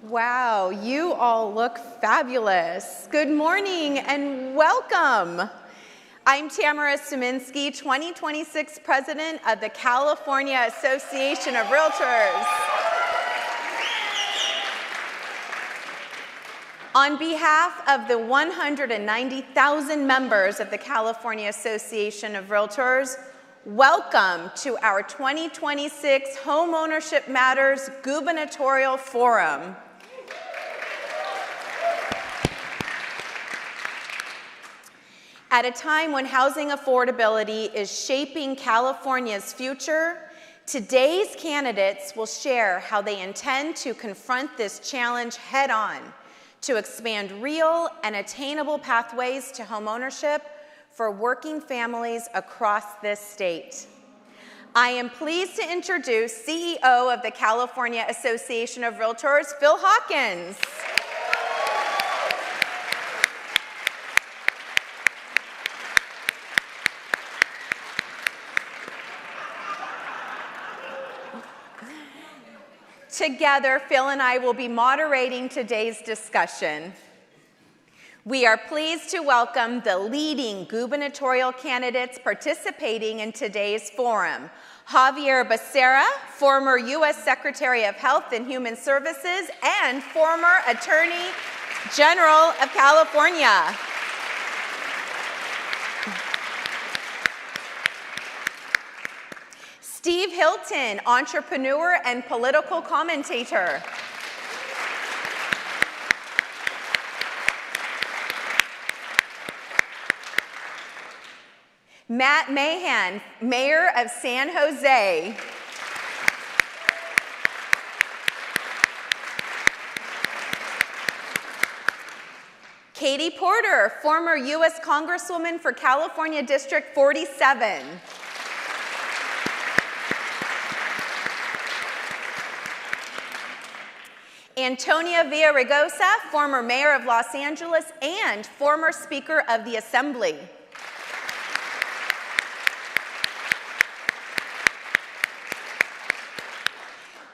Wow, you all look fabulous. Good morning and welcome. I'm Tamara Suminski, 2026 President of the California Association of Realtors. On behalf of the 190,000 members of the California Association of Realtors, welcome to our 2026 Homeownership Matters Gubernatorial Forum. At a time when housing affordability is shaping California's future, today's candidates will share how they intend to confront this challenge head-on to expand real and attainable pathways to homeownership for working families across this state. I am pleased to introduce CEO of the California Association of Realtors, Phil Hawkins. Together, Phil and I will be moderating today's discussion. We are pleased to welcome the leading gubernatorial candidates participating in today's forum. Javier Becerra, former U.S. Secretary of Health and Human Services and former Attorney General of California. Steve Hilton, entrepreneur and political commentator. Matt Mahan, Mayor of San Jose. Katie Porter, former U.S. Congresswoman for California District 47. Antonia Villaraigosa, former mayor of Los Angeles and former Speaker of the Assembly.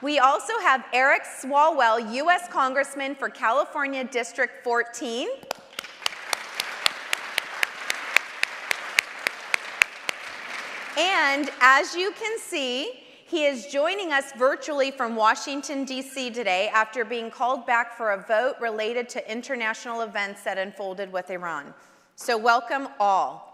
We also have Eric Swalwell, U.S. Congressman for California District 14. And as you can see, he is joining us virtually from Washington, D.C. today after being called back for a vote related to international events that unfolded with Iran. So welcome all.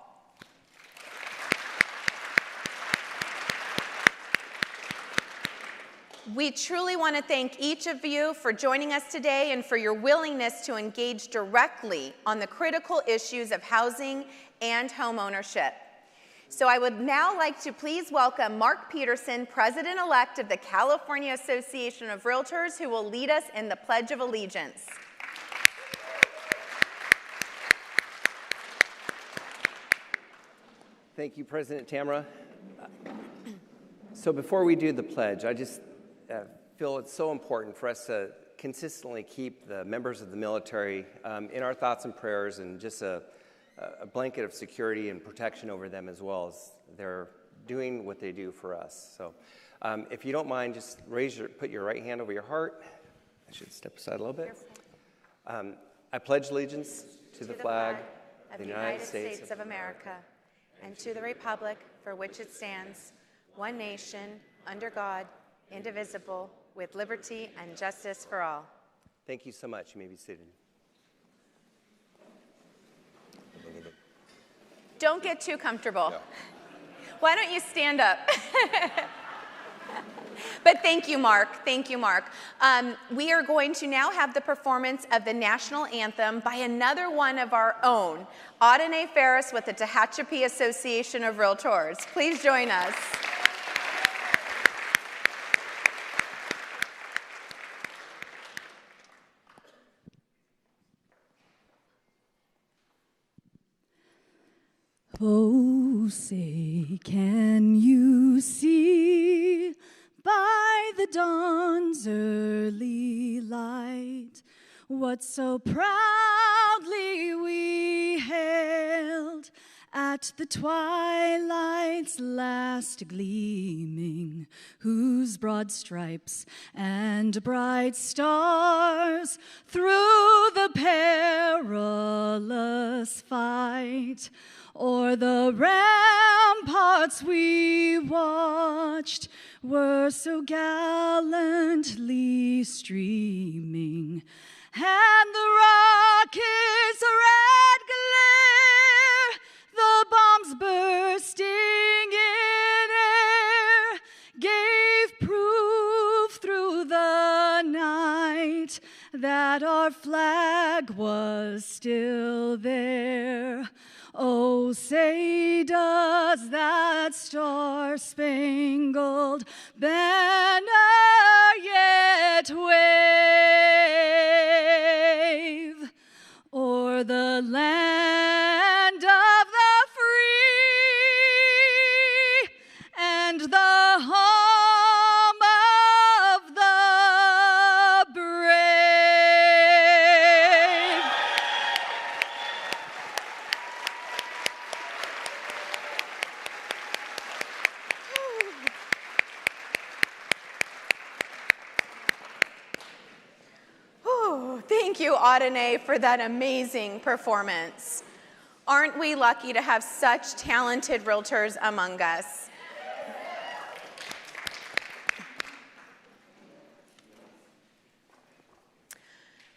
We truly want to thank each of you for joining us today and for your willingness to engage directly on the critical issues of housing and homeownership. So I would now like to please welcome Mark Peterson, President-elect of the California Association of Realtors, who will lead us in the Pledge of Allegiance. Thank you, President Tamara. So before we do the pledge, I just feel it's so important for us to consistently keep the members of the military in our thoughts and prayers, and just a blanket of security and protection over them, as well as they're doing what they do for us. So if you don't mind, just put your right hand over your heart. I should step aside a little bit. I pledge allegiance to the flag of the United States of America and to the republic for which it stands, one nation, under God, indivisible, with liberty and justice for all. Thank you so much. You may be seated. Don't get too comfortable. No. Why don't you stand up? But thank you, Mark. Thank you, Mark. We are going to now have the performance of the national anthem by another one of our own, Audine Ferris with the Tehachapi Association of Realtors. Please join us. Oh, say, can you see by the dawn's early light what so proudly we hailed at the twilight's last gleaming, whose broad stripes and bright stars through the perilous fight o'er the ramparts we watched were so gallantly streaming, and the rocket's red glare, the bombs bursting in air, gave proof through the night that our flag was still there. Oh, say does that star-spangled banner yet wave o'er the land of the free and the home of the brave? Thank you, Adene, for that amazing performance. Aren't we lucky to have such talented realtors among us?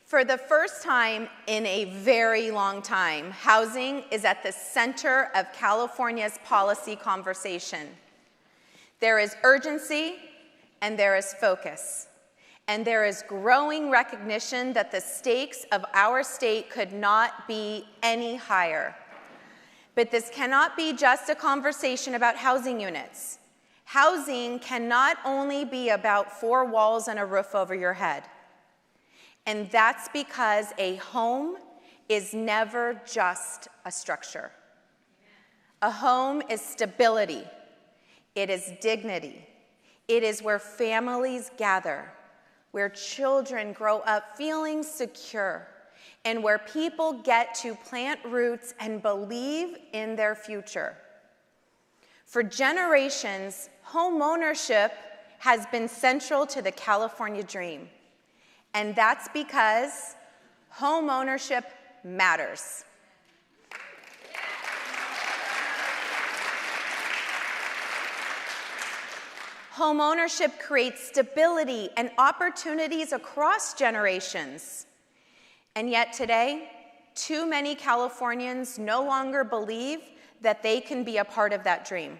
For the first time in a very long time, housing is at the center of California's policy conversation. There is urgency and there is focus. And there is growing recognition that the stakes of our state could not be any higher. But this cannot be just a conversation about housing units. Housing cannot only be about 4 walls and a roof over your head. And that's because a home is never just a structure. A home is stability. It is dignity. It is where families gather, where children grow up feeling secure, and where people get to plant roots and believe in their future. For generations, homeownership has been central to the California dream. And that's because homeownership matters. Homeownership creates stability and opportunities across generations. And yet today, too many Californians no longer believe that they can be a part of that dream.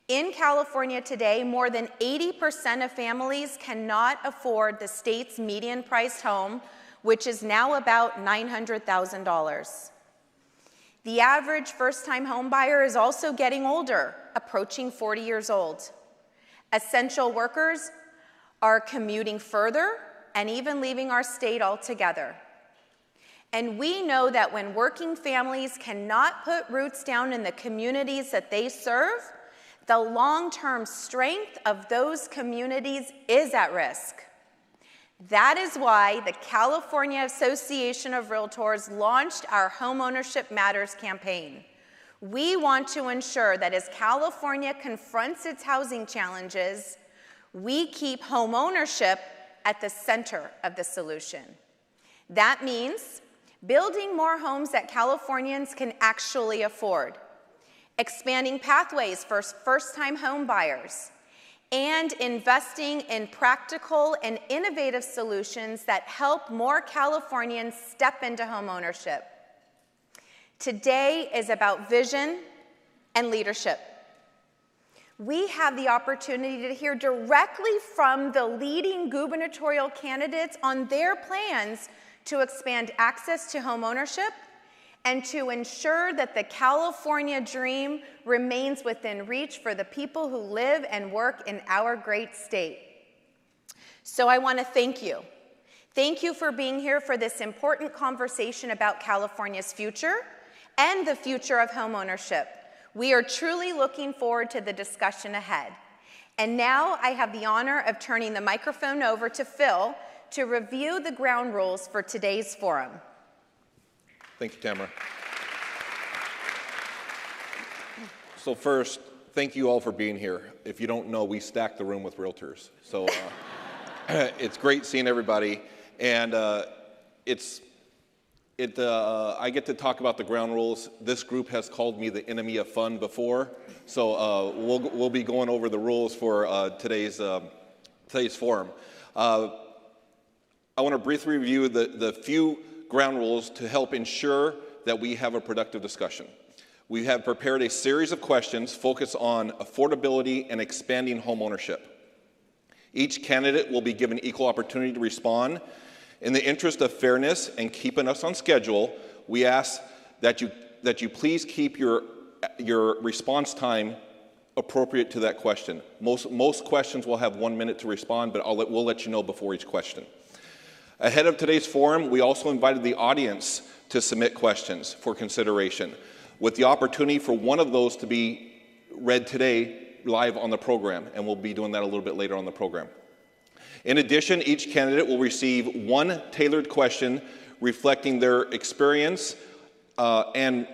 In California today, more than 80% of families cannot afford the state's median-priced home, which is now about $900,000. The average first-time home buyer is also getting older, approaching 40 years old. Essential workers are commuting further and even leaving our state altogether. And we know that when working families cannot put roots down in the communities that they serve, the long-term strength of those communities is at risk. That is why the California Association of Realtors launched our Homeownership Matters campaign. We want to ensure that as California confronts its housing challenges, we keep homeownership at the center of the solution. That means building more homes that Californians can actually afford, expanding pathways for first-time home buyers, and investing in practical and innovative solutions that help more Californians step into homeownership. Today is about vision and leadership. We have the opportunity to hear directly from the leading gubernatorial candidates on their plans to expand access to homeownership and to ensure that the California dream remains within reach for the people who live and work in our great state. So I want to thank you. Thank you for being here for this important conversation about California's future and the future of homeownership. We are truly looking forward to the discussion ahead. And now I have the honor of turning the microphone over to Phil to review the ground rules for today's forum. Thank you, Tamara. So first, thank you all for being here. If you don't know, we stacked the room with realtors. So it's great seeing everybody. And I get to talk about the ground rules. This group has called me the enemy of fun before. So we'll be going over the rules for today's forum. I want to briefly review the few ground rules to help ensure that we have a productive discussion. We have prepared a series of questions focused on affordability and expanding homeownership. Each candidate will be given equal opportunity to respond. In the interest of fairness and keeping us on schedule, we ask that you please keep your response time appropriate to that question. Most questions will have 1 minute to respond, but we'll let you know before each question. Ahead of today's forum, we also invited the audience to submit questions for consideration, with the opportunity for one of those to be read today live on the program, and we'll be doing that a little bit later on the program. In addition, each candidate will receive one tailored question reflecting their experience and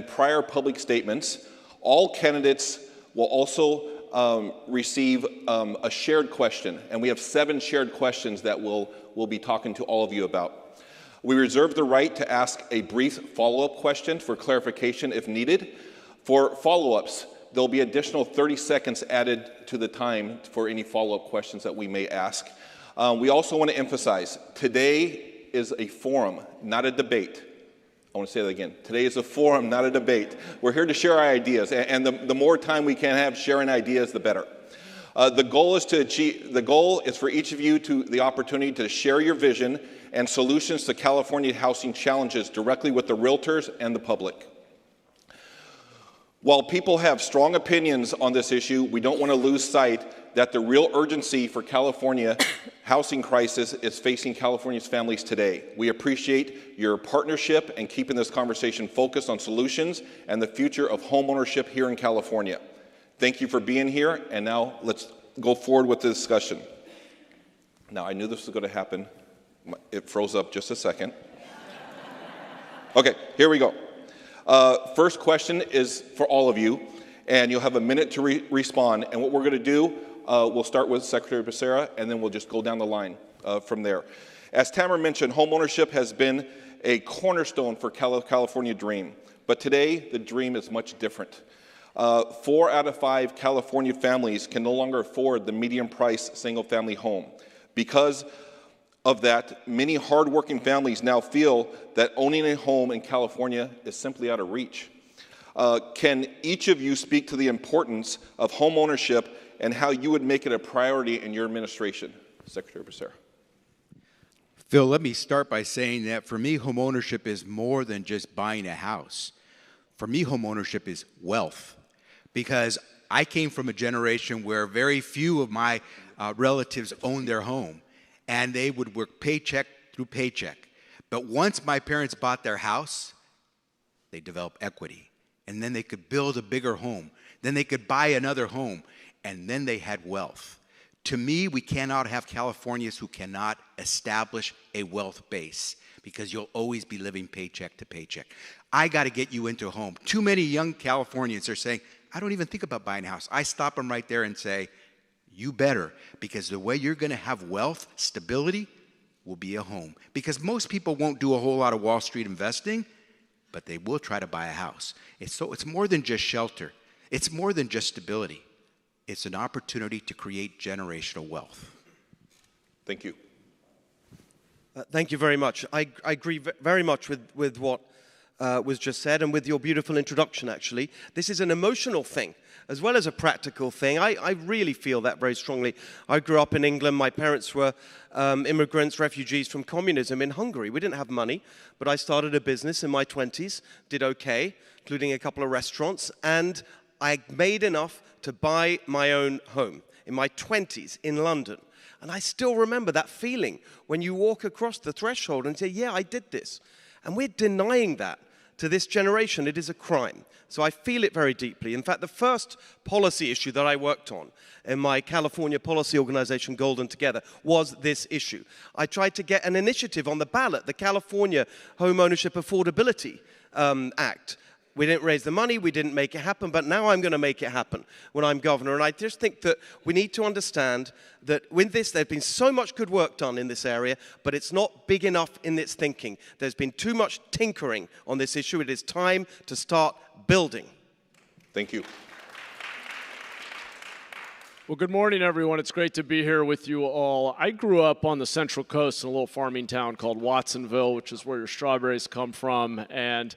prior public statements. All candidates will also receive a shared question, and we have 7 shared questions that we'll be talking to all of you about. We reserve the right to ask a brief follow-up question for clarification if needed. For follow-ups, there'll be additional 30 seconds added to the time for any follow-up questions that we may ask. We also want to emphasize, today is a forum, not a debate. I want to say that again. Today is a forum, not a debate. We're here to share our ideas, and the more time we can have sharing ideas, the better. The goal is for each of you the opportunity to share your vision and solutions to California housing challenges directly with the realtors and the public. While people have strong opinions on this issue, we don't want to lose sight that the real urgency for California housing crisis is facing California's families today. We appreciate your partnership and keeping this conversation focused on solutions and the future of homeownership here in California. Thank you for being here, and now let's go forward with the discussion. Now, I knew this was going to happen. It froze up just a second. Okay, here we go. First question is for all of you, and you'll have a minute to respond. And what we're going to do, we'll start with Secretary Becerra, and then we'll just go down the line from there. As Tamara mentioned, homeownership has been a cornerstone for California dream. But today, the dream is much different. 4 out of 5 California families can no longer afford the median price single-family home. Because of that, many hardworking families now feel that owning a home in California is simply out of reach. Can each of you speak to the importance of home ownership and how you would make it a priority in your administration? Secretary Becerra. Phil, let me start by saying that for me, home ownership is more than just buying a house. For me, home ownership is wealth, because I came from a generation where very few of my relatives owned their home, and they would work paycheck through paycheck. But once my parents bought their house, they developed equity, and then they could build a bigger home. Then they could buy another home, and then they had wealth. To me, we cannot have Californians who cannot establish a wealth base, because you'll always be living paycheck to paycheck. I got to get you into a home. Too many young Californians are saying, I don't even think about buying a house. I stop them right there and say, you better, because the way you're going to have wealth, stability, will be a home. Because most people won't do a whole lot of Wall Street investing, but they will try to buy a house. It's more than just shelter. It's more than just stability. It's an opportunity to create generational wealth. Thank you. Thank you very much. I agree very much with what was just said, and with your beautiful introduction, actually. This is an emotional thing as well as a practical thing. I really feel that very strongly. I grew up in England. My parents were immigrants, refugees from communism in Hungary. We didn't have money, but I started a business in my 20s, did okay, including a couple of restaurants, and I made enough to buy my own home in my 20s in London. And I still remember that feeling when you walk across the threshold and say, yeah, I did this. And we're denying that to this generation. It is a crime. So I feel it very deeply. In fact, the first policy issue that I worked on in my California policy organization, Golden Together, was this issue. I tried to get an initiative on the ballot, the California Homeownership Affordability Act, We didn't raise the money, we didn't make it happen, but now I'm going to make it happen when I'm governor. And I just think that we need to understand that with this, there's been so much good work done in this area, but it's not big enough in its thinking. There's been too much tinkering on this issue. It is time to start building. Thank you. Well, good morning, everyone. It's great to be here with you all. I grew up on the Central Coast in a little farming town called Watsonville, which is where your strawberries come from, and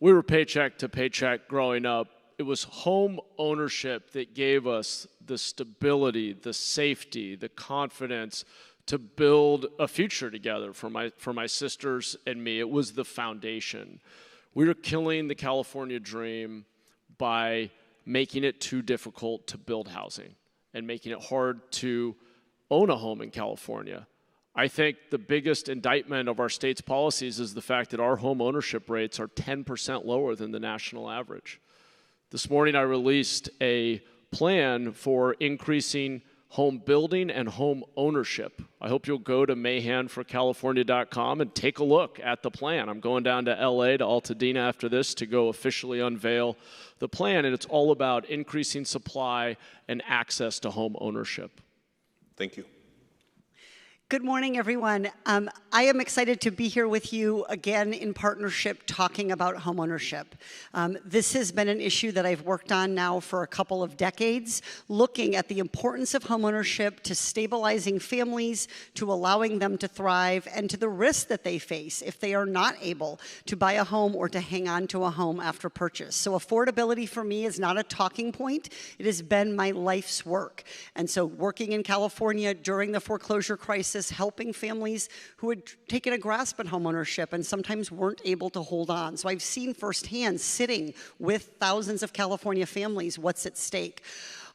we were paycheck to paycheck growing up. It was home ownership that gave us the stability, the safety, the confidence to build a future together for my sisters and me. It was the foundation. We were killing the California dream by making it too difficult to build housing and making it hard to own a home in California. I think the biggest indictment of our state's policies is the fact that our home ownership rates are 10% lower than the national average. This morning I released a plan for increasing home building and home ownership. I hope you'll go to mayhandforcalifornia.com and take a look at the plan. I'm going down to LA, to Altadena after this to go officially unveil the plan, and it's all about increasing supply and access to home ownership. Thank you. Good morning, everyone. I am excited to be here with you again in partnership talking about homeownership. This has been an issue that I've worked on now for a couple of decades, looking at the importance of homeownership to stabilizing families, to allowing them to thrive, and to the risks that they face if they are not able to buy a home or to hang on to a home after purchase. So affordability for me is not a talking point. It has been my life's work. And so working in California during the foreclosure crisis, helping families who had taken a grasp at homeownership and sometimes weren't able to hold on. So I've seen firsthand, sitting with thousands of California families, what's at stake.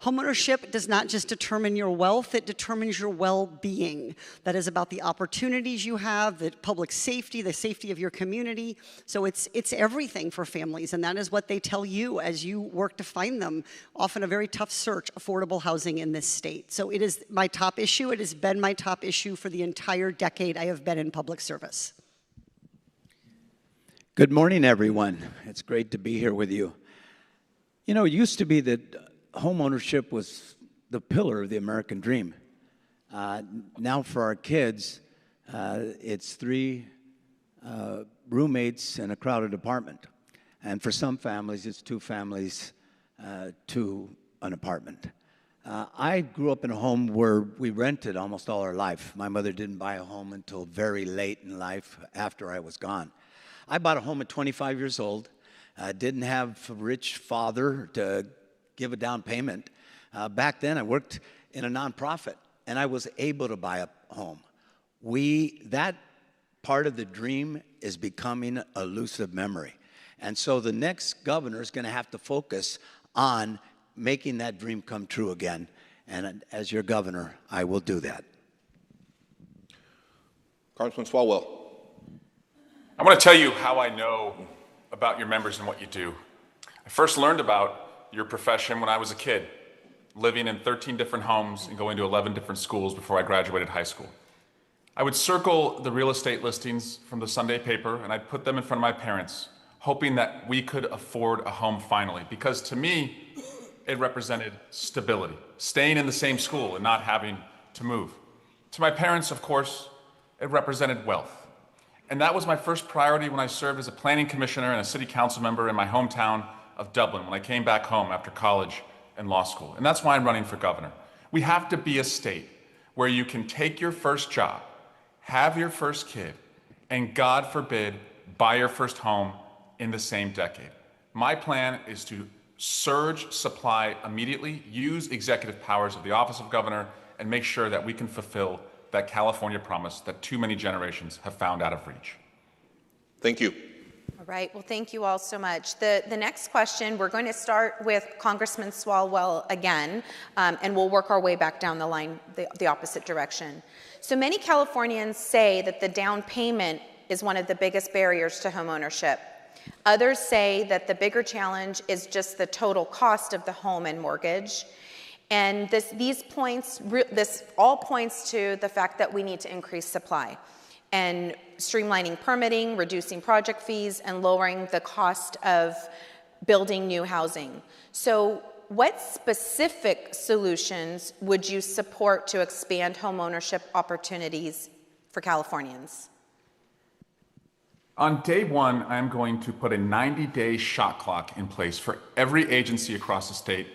Homeownership does not just determine your wealth, it determines your well-being. That is about the opportunities you have, the public safety, the safety of your community. So it's everything for families, and that is what they tell you as you work to find them, often a very tough search, affordable housing in this state. So it is my top issue. It has been my top issue for the entire decade I have been in public service. Good morning, everyone. It's great to be here with you. You know, it used to be that home ownership was the pillar of the American dream. Now for our kids, it's 3 roommates in a crowded apartment. And for some families, it's 2 families to an apartment. I grew up in a home where we rented almost all our life. My mother didn't buy a home until very late in life after I was gone. I bought a home at 25 years old. Didn't have a rich father to give a down payment. Back then, I worked in a nonprofit, and I was able to buy a home. That part of the dream is becoming a elusive memory. And so the next governor is going to have to focus on making that dream come true again. And as your governor, I will do that. Congressman Swalwell. I want to tell you how I know about your members and what you do. I first learned about your profession when I was a kid, living in 13 different homes and going to 11 different schools before I graduated high school. I would circle the real estate listings from the Sunday paper and I'd put them in front of my parents, hoping that we could afford a home finally, because to me, it represented stability, staying in the same school and not having to move. To my parents, of course, it represented wealth. And that was my first priority when I served as a planning commissioner and a city council member in my hometown of Dublin when I came back home after college and law school. And that's why I'm running for governor. We have to be a state where you can take your first job, have your first kid, and God forbid, buy your first home in the same decade. My plan is to surge supply immediately, use executive powers of the office of governor, and make sure that we can fulfill that California promise that too many generations have found out of reach. Thank you. All right, well, thank you all so much. The next question, we're going to start with Congressman Swalwell again, and we'll work our way back down the line, the opposite direction. So many Californians say that the down payment is one of the biggest barriers to homeownership. Others say that the bigger challenge is just the total cost of the home and mortgage. And this all points to the fact that we need to increase supply and streamlining permitting, reducing project fees, and lowering the cost of building new housing. So what specific solutions would you support to expand homeownership opportunities for Californians? On day one, I'm going to put a 90-day shot clock in place for every agency across the state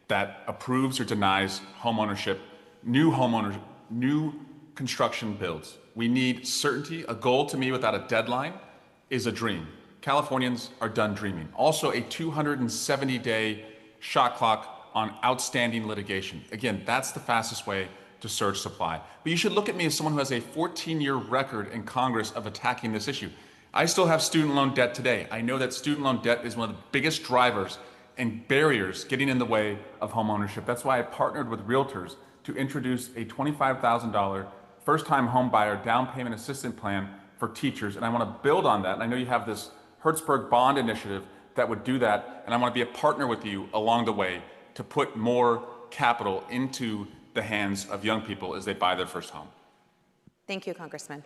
that approves or denies homeownership, new construction builds. We need certainty. A goal to me without a deadline is a dream. Californians are done dreaming. Also, a 270-day shot clock on outstanding litigation. Again, that's the fastest way to surge supply. But you should look at me as someone who has a 14-year record in Congress of attacking this issue. I still have student loan debt today. I know that student loan debt is one of the biggest drivers and barriers getting in the way of homeownership. That's why I partnered with realtors to introduce a $25,000 first-time home buyer down payment assistance plan for teachers. And I want to build on that. And I know you have this Hertzberg bond initiative that would do that. And I want to be a partner with you along the way to put more capital into the hands of young people as they buy their first home. Thank you, Congressman.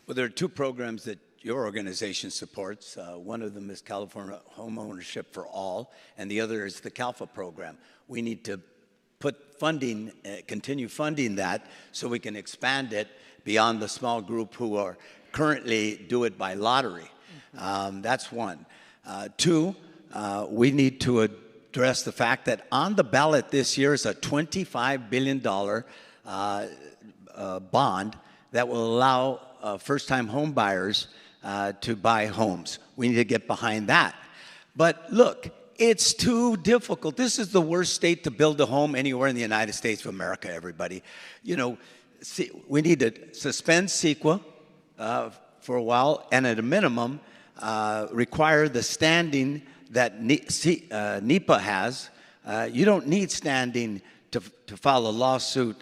Well, there are two programs that your organization supports. One of them is California Homeownership for All, and the other is the CALFA program. We need to put funding, continue funding that so we can expand it beyond the small group who are currently do it by lottery. That's one. Two, we need to address the fact that on the ballot this year is a $25 billion bond that will allow first-time home buyers to buy homes. We need to get behind that. But look, it's too difficult. This is the worst state to build a home anywhere in the United States of America, everybody. You know, we need to suspend CEQA for a while, and at a minimum, require the standing that NEPA has. You don't need standing to file a lawsuit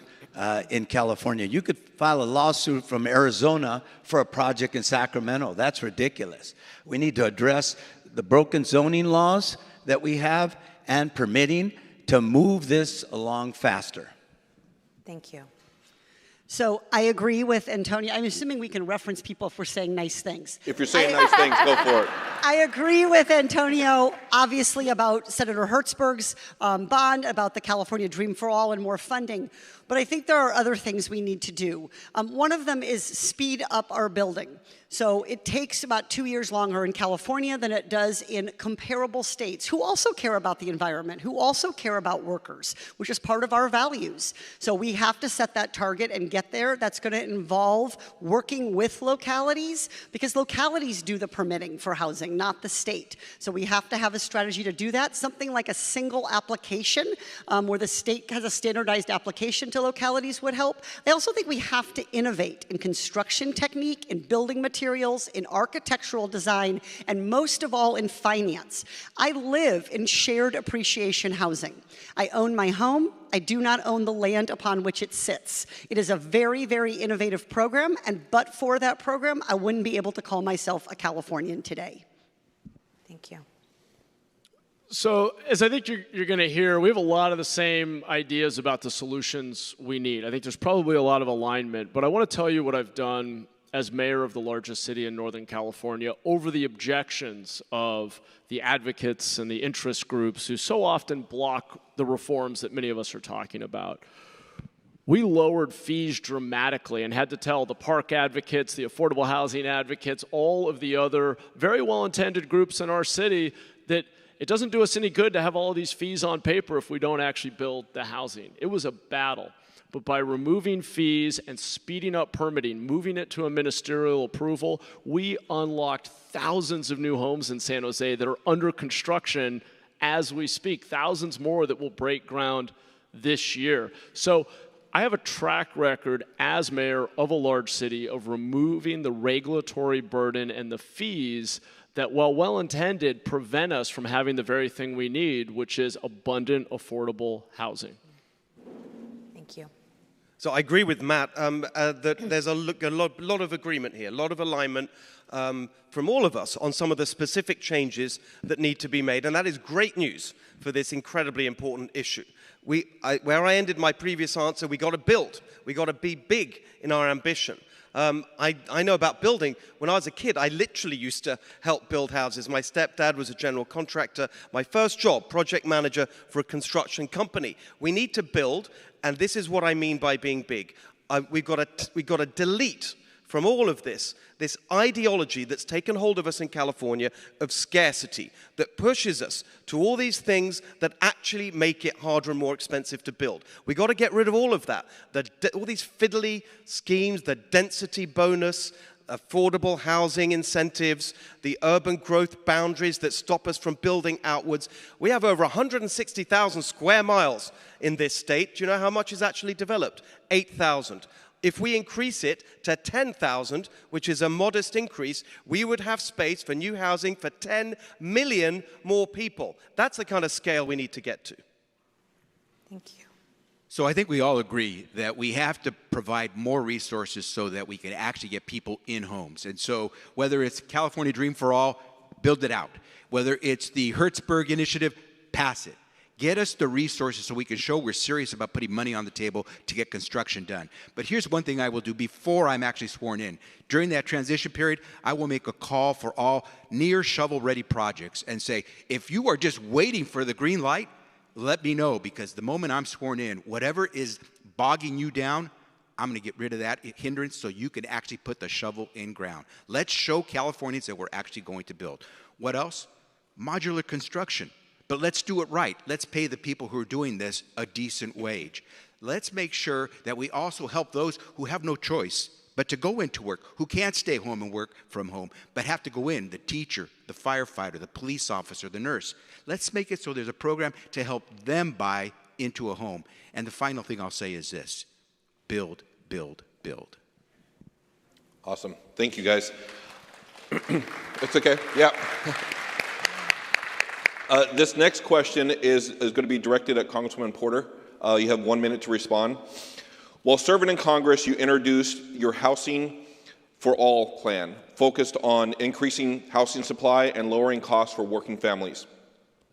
in California. You could file a lawsuit from Arizona for a project in Sacramento. That's ridiculous. We need to address the broken zoning laws that we have and permitting to move this along faster. Thank you. So I agree with Antonio. I'm assuming we can reference people if we're saying nice things. If you're saying nice things, go for it. I agree with Antonio, obviously, about Senator Hertzberg's bond, about the California Dream for All and more funding. But I think there are other things we need to do. One of them is speed up our building. So it takes about 2 years longer in California than it does in comparable states who also care about the environment, who also care about workers, which is part of our values. So we have to set that target and get there. That's going to involve working with localities, because localities do the permitting for housing, not the state. So we have to have a strategy to do that. Something like a single application where the state has a standardized application to localities would help. I also think we have to innovate in construction technique, in building materials, in architectural design, and most of all in finance. I live in shared appreciation housing. I own my home. I do not own the land upon which it sits. It is a very, very innovative program, and but for that program, I wouldn't be able to call myself a Californian today. Thank you. So, as I think you're going to hear, we have a lot of the same ideas about the solutions we need. I think there's probably a lot of alignment, but I want to tell you what I've done as mayor of the largest city in Northern California over the objections of the advocates and the interest groups who so often block the reforms that many of us are talking about. We lowered fees dramatically and had to tell the park advocates, the affordable housing advocates, all of the other very well-intended groups in our city that it doesn't do us any good to have all of these fees on paper if we don't actually build the housing. It was a battle. But by removing fees and speeding up permitting, moving it to a ministerial approval, we unlocked thousands of new homes in San Jose that are under construction as we speak, thousands more that will break ground this year. So I have a track record as mayor of a large city of removing the regulatory burden and the fees that, while well-intended, prevent us from having the very thing we need, which is abundant, affordable housing. Thank you. So I agree with Matt that there's a lot of agreement here, a lot of alignment from all of us on some of the specific changes that need to be made, and that is great news for this incredibly important issue. Where I ended my previous answer, we got to build. We got to be big in our ambition. I know about building. When I was a kid, I literally used to help build houses. My stepdad was a general contractor. My first job, project manager for a construction company. We need to build, and this is what I mean by being big. We've got to delete from all of this ideology that's taken hold of us in California of scarcity, that pushes us to all these things that actually make it harder and more expensive to build. We've got to get rid of all of that. All these fiddly schemes, the density bonus, affordable housing incentives, the urban growth boundaries that stop us from building outwards. We have over 160,000 square miles in this state. Do you know how much is actually developed? 8,000. If we increase it to 10,000, which is a modest increase, we would have space for new housing for 10 million more people. That's the kind of scale we need to get to. Thank you. So I think we all agree that we have to provide more resources so that we can actually get people in homes. And so whether it's California Dream for All, build it out. Whether it's the Hertzberg Initiative, pass it. Get us the resources so we can show we're serious about putting money on the table to get construction done. But here's one thing I will do before I'm actually sworn in. During that transition period, I will make a call for all near shovel-ready projects and say, if you are just waiting for the green light, let me know, because the moment I'm sworn in, whatever is bogging you down, I'm going to get rid of that hindrance so you can actually put the shovel in ground. Let's show Californians that we're actually going to build. What else? Modular construction. But let's do it right. Let's pay the people who are doing this a decent wage. Let's make sure that we also help those who have no choice but to go into work, who can't stay home and work from home, but have to go in, the teacher, the firefighter, the police officer, the nurse. Let's make it so there's a program to help them buy into a home. And the final thing I'll say is this: build, build, build. Awesome. Thank you, guys. It's okay. Yeah. This next question is going to be directed at Congresswoman Porter. You have 1 minute to respond. While serving in Congress, you introduced your Housing for All plan, focused on increasing housing supply and lowering costs for working families.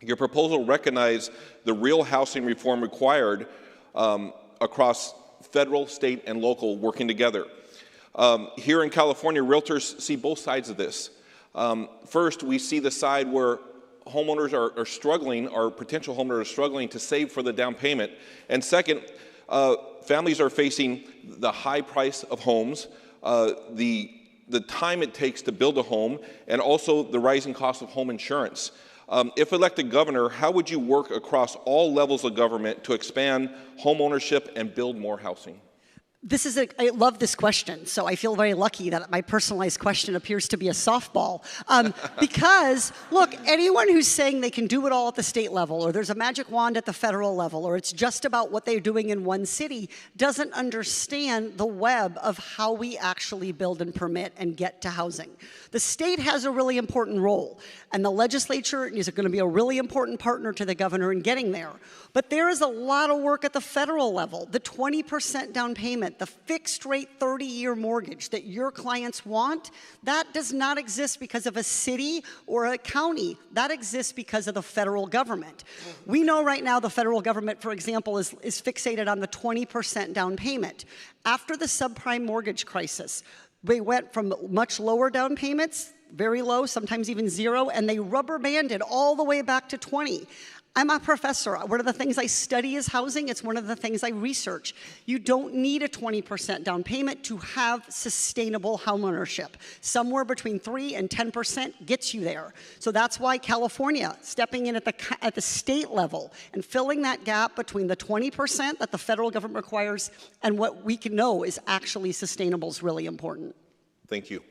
Your proposal recognized the real housing reform required across federal, state, and local working together. Here in California, realtors see both sides of this. First, we see the side where homeowners are struggling, or potential homeowners are struggling to save for the down payment. And second, families are facing the high price of homes, the time it takes to build a home, and also the rising cost of home insurance. If elected governor, how would you work across all levels of government to expand home ownership and build more housing? I love this question, so I feel very lucky that my personalized question appears to be a softball. Because, look, anyone who's saying they can do it all at the state level, or there's a magic wand at the federal level, or it's just about what they're doing in one city, doesn't understand the web of how we actually build and permit and get to housing. The state has a really important role, and the legislature is going to be a really important partner to the governor in getting there. But there is a lot of work at the federal level. The 20% down payment, the fixed rate 30-year mortgage that your clients want, that does not exist because of a city or a county. That exists because of the federal government. We know right now the federal government, for example, is fixated on the 20% down payment. After the subprime mortgage crisis, they went from much lower down payments, very low, sometimes even zero, and they rubber banded all the way back to 20. I'm a professor. One of the things I study is housing. It's one of the things I research. You don't need a 20% down payment to have sustainable homeownership. Somewhere between 3 and 10% gets you there. So that's why California, stepping in at the state level and filling that gap between the 20% that the federal government requires and what we can know is actually sustainable is really important. Thank you.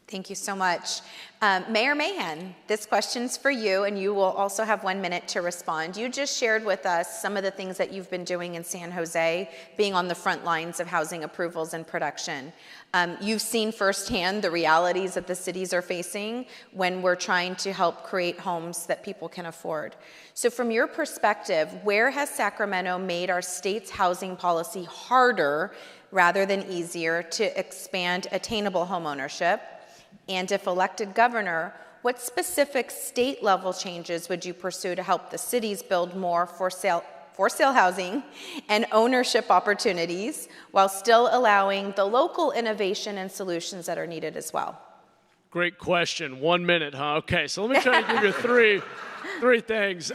Thank you so much. Mayor Mahan, this question's for you, and you will also have 1 minute to respond. You just shared with us some of the things that you've been doing in San Jose, being on the front lines of housing approvals and production. You've seen firsthand the realities that the cities are facing when we're trying to help create homes that people can afford. So from your perspective, where has Sacramento made our state's housing policy harder rather than easier to expand attainable homeownership? And if elected governor, what specific state-level changes would you pursue to help the cities build more for for sale housing and ownership opportunities while still allowing the local innovation and solutions that are needed as well? Great question. 1 minute, huh? Okay, so let me try to give you three things.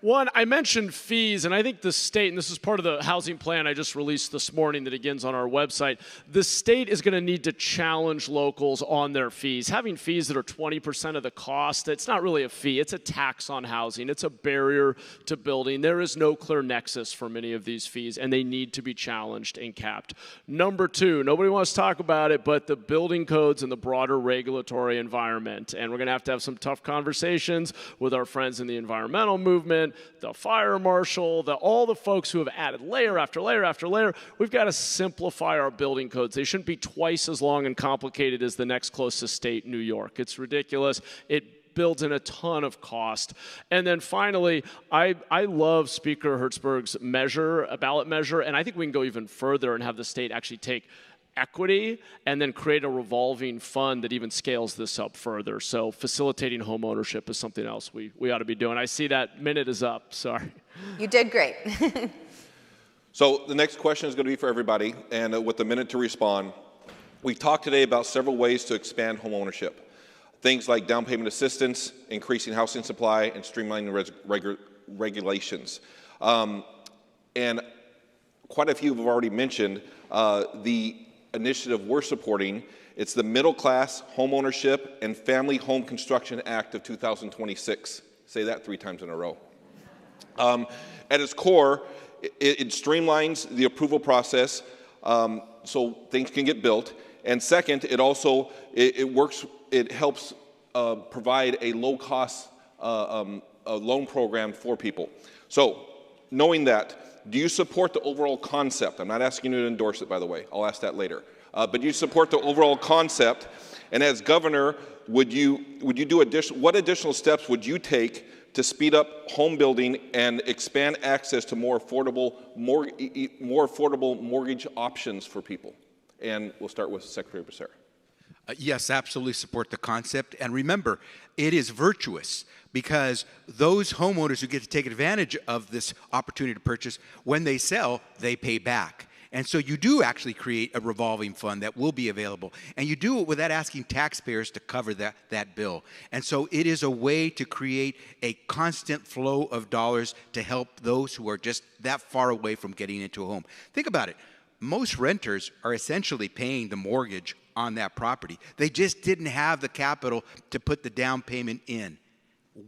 One, I mentioned fees, and I think the state, and this is part of the housing plan I just released this morning that begins on our website, the state is going to need to challenge locals on their fees. Having fees that are 20% of the cost, it's not really a fee, it's a tax on housing. It's a barrier to building. There is no clear nexus for many of these fees, and they need to be challenged and capped. Number two, nobody wants to talk about it, but the building codes and the broader regulatory environment. And we're going to have some tough conversations with our friends in the environmental movement, the fire marshal, all the folks who have added layer after layer after layer. We've got to simplify our building codes. They shouldn't be twice as long and complicated as the next closest state, New York. It's ridiculous. It builds in a ton of cost. And then finally, I love Speaker Hertzberg's ballot measure, and I think we can go even further and have the state actually take equity and then create a revolving fund that even scales this up further. So facilitating home ownership is something else we ought to be doing. I see that minute is up, sorry. You did great. So the next question is going to be for everybody, and with a minute to respond. We talked today about several ways to expand home ownership. Things like down payment assistance, increasing housing supply, and streamlining regulations. And quite a few have already mentioned the initiative we're supporting. It's the Middle Class Homeownership and Family Home Construction Act of 2026. Say that 3 times in a row. At its core, it streamlines the approval process so things can get built. And second, it also it helps provide a low-cost loan program for people. So, knowing that, do you support the overall concept? I'm not asking you to endorse it, by the way. I'll ask that later. But do you support the overall concept? And as governor, would you do what additional steps would you take to speed up home building and expand access to more affordable mortgage options for people? And we'll start with Secretary Becerra. Yes, absolutely support the concept. And remember, it is virtuous because those homeowners who get to take advantage of this opportunity to purchase, when they sell, they pay back. And so you do actually create a revolving fund that will be available. And you do it without asking taxpayers to cover that bill. And so it is a way to create a constant flow of dollars to help those who are just that far away from getting into a home. Think about it. Most renters are essentially paying the mortgage on that property. They just didn't have the capital to put the down payment in.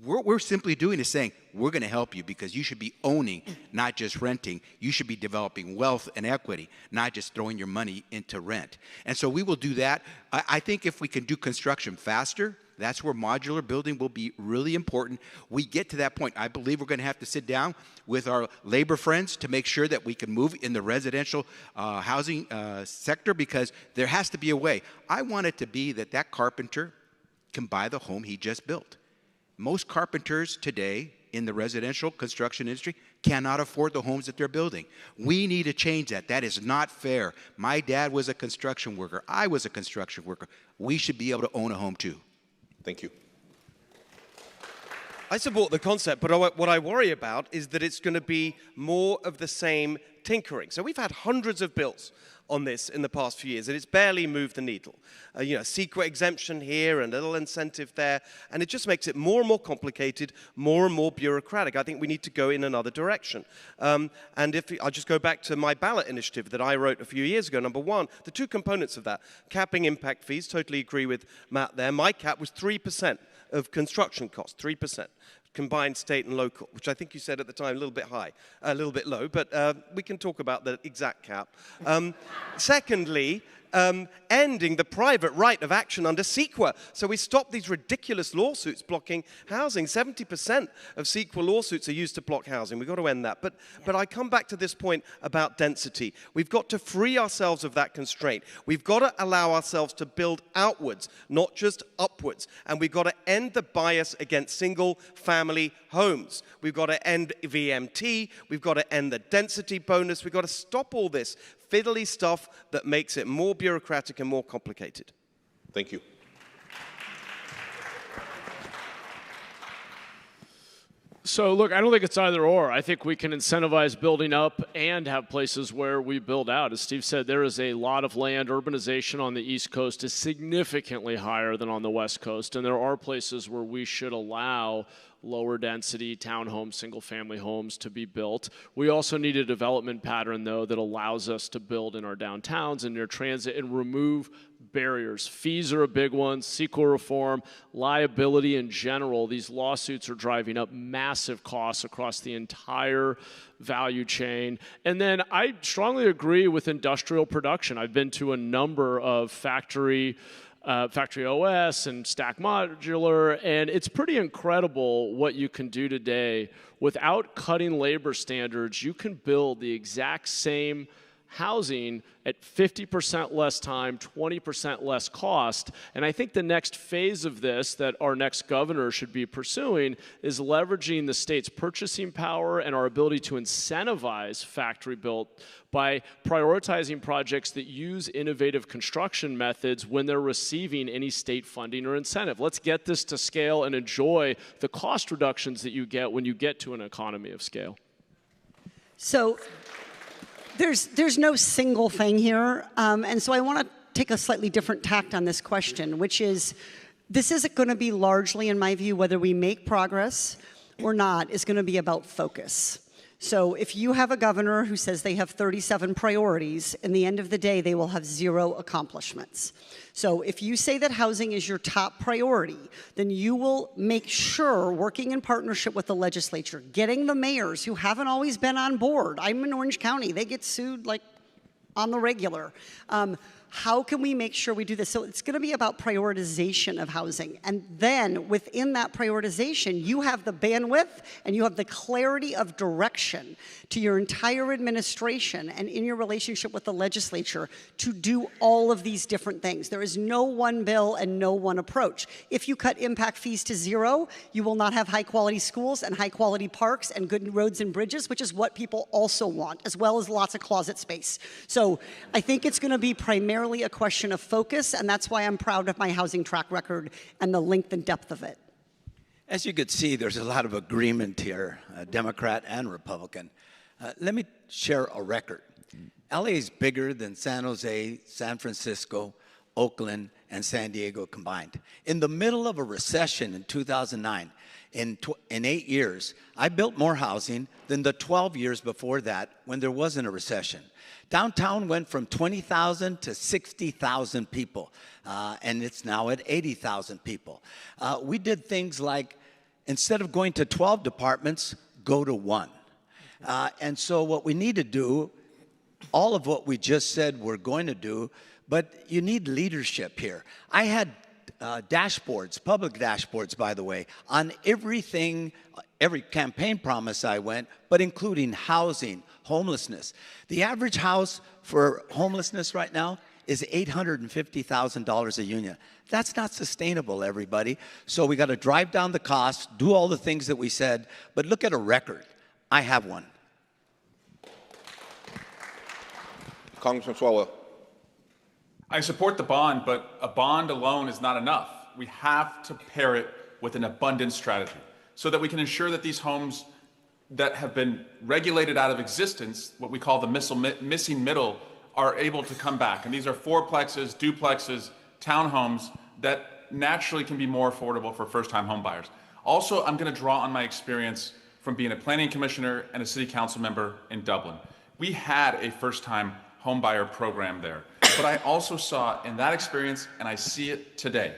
What we're simply doing is saying, we're going to help you because you should be owning, not just renting. You should be developing wealth and equity, not just throwing your money into rent. And so we will do that. I think if we can do construction faster, that's where modular building will be really important. We get to that point. I believe we're going to have to sit down with our labor friends to make sure that we can move in the residential housing sector because there has to be a way. I want it to be that carpenter can buy the home he just built. Most carpenters today in the residential construction industry cannot afford the homes that they're building. We need to change that. That is not fair. My dad was a construction worker. I was a construction worker. We should be able to own a home too. Thank you. I support the concept, but what I worry about is that it's going to be more of the same tinkering. So we've had hundreds of bills on this in the past few years, and it's barely moved the needle. CEQA exemption here and a little incentive there, and it just makes it more and more complicated, more and more bureaucratic. I think we need to go in another direction. And I'll just go back to my ballot initiative that I wrote a few years ago. Number one, the two components of that, capping impact fees, totally agree with Matt there. My cap was 3% of construction costs, 3%. Combined state and local, which I think you said at the time a little bit high, a little bit low, but we can talk about the exact cap. Secondly, ending the private right of action under CEQA. So we stop these ridiculous lawsuits blocking housing. 70% of CEQA lawsuits are used to block housing. We've got to end that. But I come back to this point about density. We've got to free ourselves of that constraint. We've got to allow ourselves to build outwards, not just upwards. And we've got to end the bias against single-family homes. We've got to end VMT. We've got to end the density bonus. We've got to stop all this fiddly stuff that makes it more bureaucratic and more complicated. Thank you. So look, I don't think it's either or. I think we can incentivize building up and have places where we build out. As Steve said, there is a lot of land. Urbanization on the East Coast is significantly higher than on the West Coast, and there are places where we should allow lower density townhomes, single family homes to be built. We also need a development pattern, though, that allows us to build in our downtowns and near transit and remove barriers. Fees are a big one, CEQA reform, liability in general. These lawsuits are driving up massive costs across the entire value chain. And then I strongly agree with industrial production. I've been to a number of factory OS and stack modular, and it's pretty incredible what you can do today. Without cutting labor standards, you can build the exact same housing at 50% less time, 20% less cost. And I think the next phase of this that our next governor should be pursuing is leveraging the state's purchasing power and our ability to incentivize factory built by prioritizing projects that use innovative construction methods when they're receiving any state funding or incentive. Let's get this to scale and enjoy the cost reductions that you get when you get to an economy of scale. So there's no single thing here, and so I want to take a slightly different tact on this question, which is, this isn't going to be largely, in my view, whether we make progress or not, is going to be about focus. So if you have a governor who says they have 37 priorities, in the end of the day, they will have 0 accomplishments. So if you say that housing is your top priority, then you will make sure, working in partnership with the legislature, getting the mayors who haven't always been on board. I'm in Orange County. They get sued like on the regular. How can we make sure we do this? So it's going to be about prioritization of housing. And then within that prioritization, you have the bandwidth and you have the clarity of direction to your entire administration and in your relationship with the legislature to do all of these different things. There is no one bill and no one approach. If you cut impact fees to 0, you will not have high quality schools and high quality parks and good roads and bridges, which is what people also want, as well as lots of closet space. So I think it's going to be primarily a question of focus, and that's why I'm proud of my housing track record and the length and depth of it. As you could see, there's a lot of agreement here, Democrat and Republican. Let me share a record. LA is bigger than San Jose, San Francisco, Oakland, and San Diego combined. In the middle of a recession in 2009, in 8 years, I built more housing than the 12 years before that when there wasn't a recession. Downtown went from 20,000 to 60,000 people, and it's now at 80,000 people. We did things like, instead of going to 12 departments, go to 1. And so what we need to do, all of what we just said we're going to do, but you need leadership here. I had dashboards, public dashboards, by the way, on everything, every campaign promise I went, but including housing, homelessness. The average house for homelessness right now is $850,000 a unit. That's not sustainable, everybody. So we got to drive down the costs, do all the things that we said, but look at a record. I have one. Congressman Swalwell. I support the bond, but a bond alone is not enough. We have to pair it with an abundance strategy so that we can ensure that these homes that have been regulated out of existence, what we call the missing middle, are able to come back. And these are fourplexes, duplexes, townhomes that naturally can be more affordable for first-time home buyers. Also, I'm going to draw on my experience from being a planning commissioner and a city council member in Dublin. We had a first-time home buyer program there. But I also saw in that experience, and I see it today,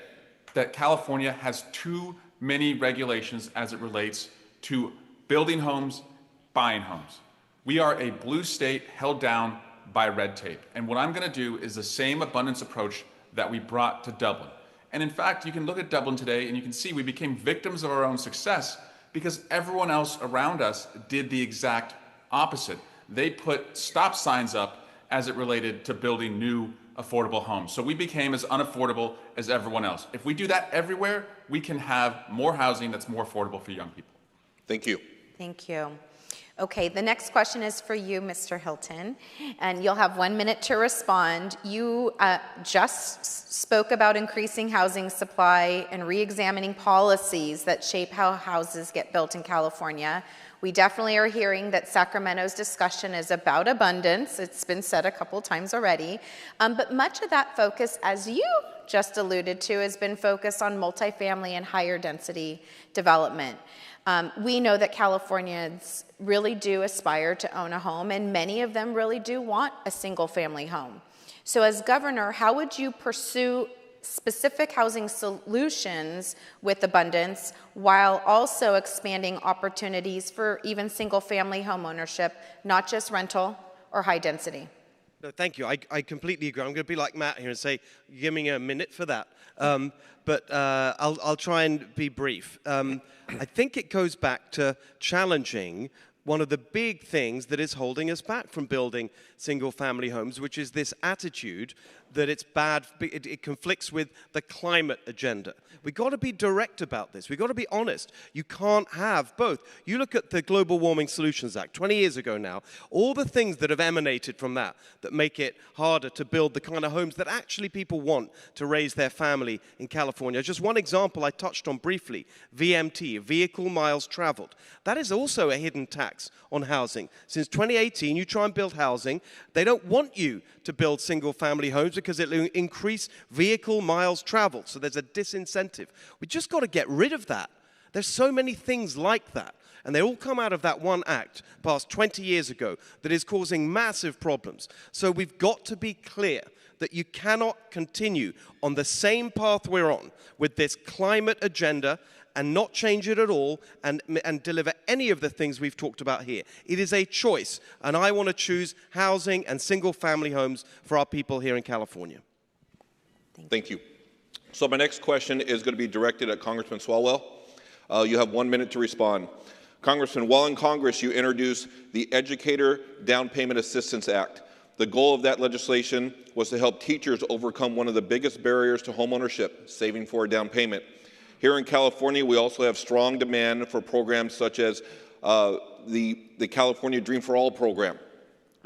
that California has too many regulations as it relates to building homes, buying homes. We are a blue state held down by red tape. And what I'm going to do is the same abundance approach that we brought to Dublin. And in fact, you can look at Dublin today and you can see we became victims of our own success because everyone else around us did the exact opposite. They put stop signs up as it related to building new affordable homes. So we became as unaffordable as everyone else. If we do that everywhere, we can have more housing that's more affordable for young people. Thank you. Thank you. Okay, the next question is for you, Mr. Hilton, and you'll have 1 minute to respond. You just spoke about increasing housing supply and re-examining policies that shape how houses get built in California. We definitely are hearing that Sacramento's discussion is about abundance. It's been said a couple times already. But much of that focus, as you just alluded to, has been focused on multifamily and higher density development. We know that Californians really do aspire to own a home, and many of them really do want a single family home. So as governor, how would you pursue specific housing solutions with abundance while also expanding opportunities for even single family home ownership, not just rental or high density? No, thank you. I completely agree. I'm going to be like Matt here and say, give me a minute for that. But I'll try and be brief. I think it goes back to challenging one of the big things that is holding us back from building single-family homes, which is this attitude that it's bad, it conflicts with the climate agenda. We've got to be direct about this. We've got to be honest. You can't have both. You look at the Global Warming Solutions Act, 20 years ago now, all the things that have emanated from that make it harder to build the kind of homes that actually people want to raise their family in California. Just one example I touched on briefly, VMT, vehicle miles traveled. That is also a hidden tax on housing. Since 2018, you try and build housing, they don't want you to build single-family homes because it will increase vehicle miles traveled. So there's a disincentive. We just got to get rid of that. There's so many things like that. And they all come out of that one act passed 20 years ago that is causing massive problems. So we've got to be clear that you cannot continue on the same path we're on with this climate agenda and not change it at all and deliver any of the things we've talked about here. It is a choice, and I want to choose housing and single-family homes for our people here in California. Thank you. So my next question is going to be directed at Congressman Swalwell. You have 1 minute to respond. Congressman, while in Congress, you introduced the Educator Down Payment Assistance Act. The goal of that legislation was to help teachers overcome one of the biggest barriers to homeownership, saving for a down payment. Here in California, we also have strong demand for programs such as the California Dream for All program.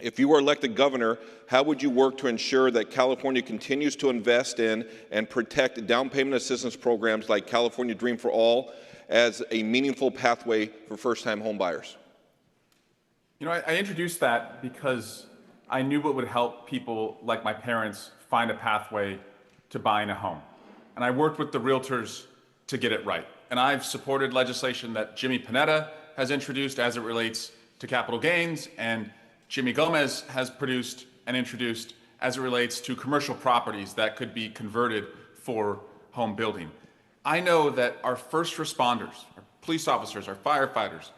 If you were elected governor, how would you work to ensure that California continues to invest in and protect down payment assistance programs like California Dream for All as a meaningful pathway for first-time home buyers? You know, I introduced that because I knew what would help people like my parents find a pathway to buying a home. And I worked with the realtors to get it right. And I've supported legislation that Jimmy Panetta has introduced as it relates to capital gains, and Jimmy Gomez has produced and introduced as it relates to commercial properties that could be converted for home building. I know that our first responders, our police officers, our firefighters,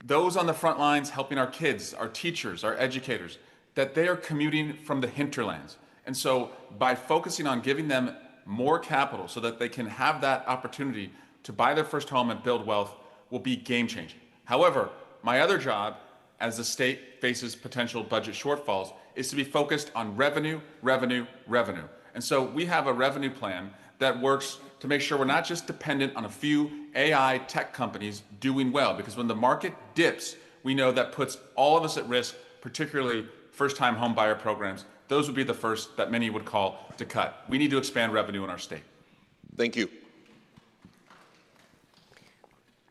those on the front lines helping our kids, our teachers, our educators, that they are commuting from the hinterlands. And so by focusing on giving them more capital so that they can have that opportunity to buy their first home and build wealth will be game-changing. However, my other job as the state faces potential budget shortfalls is to be focused on revenue, revenue, revenue. And so we have a revenue plan that works to make sure we're not just dependent on a few AI tech companies doing well, because when the market dips, we know that puts all of us at risk, particularly first-time home buyer programs. Those would be the first that many would call to cut. We need to expand revenue in our state. Thank you.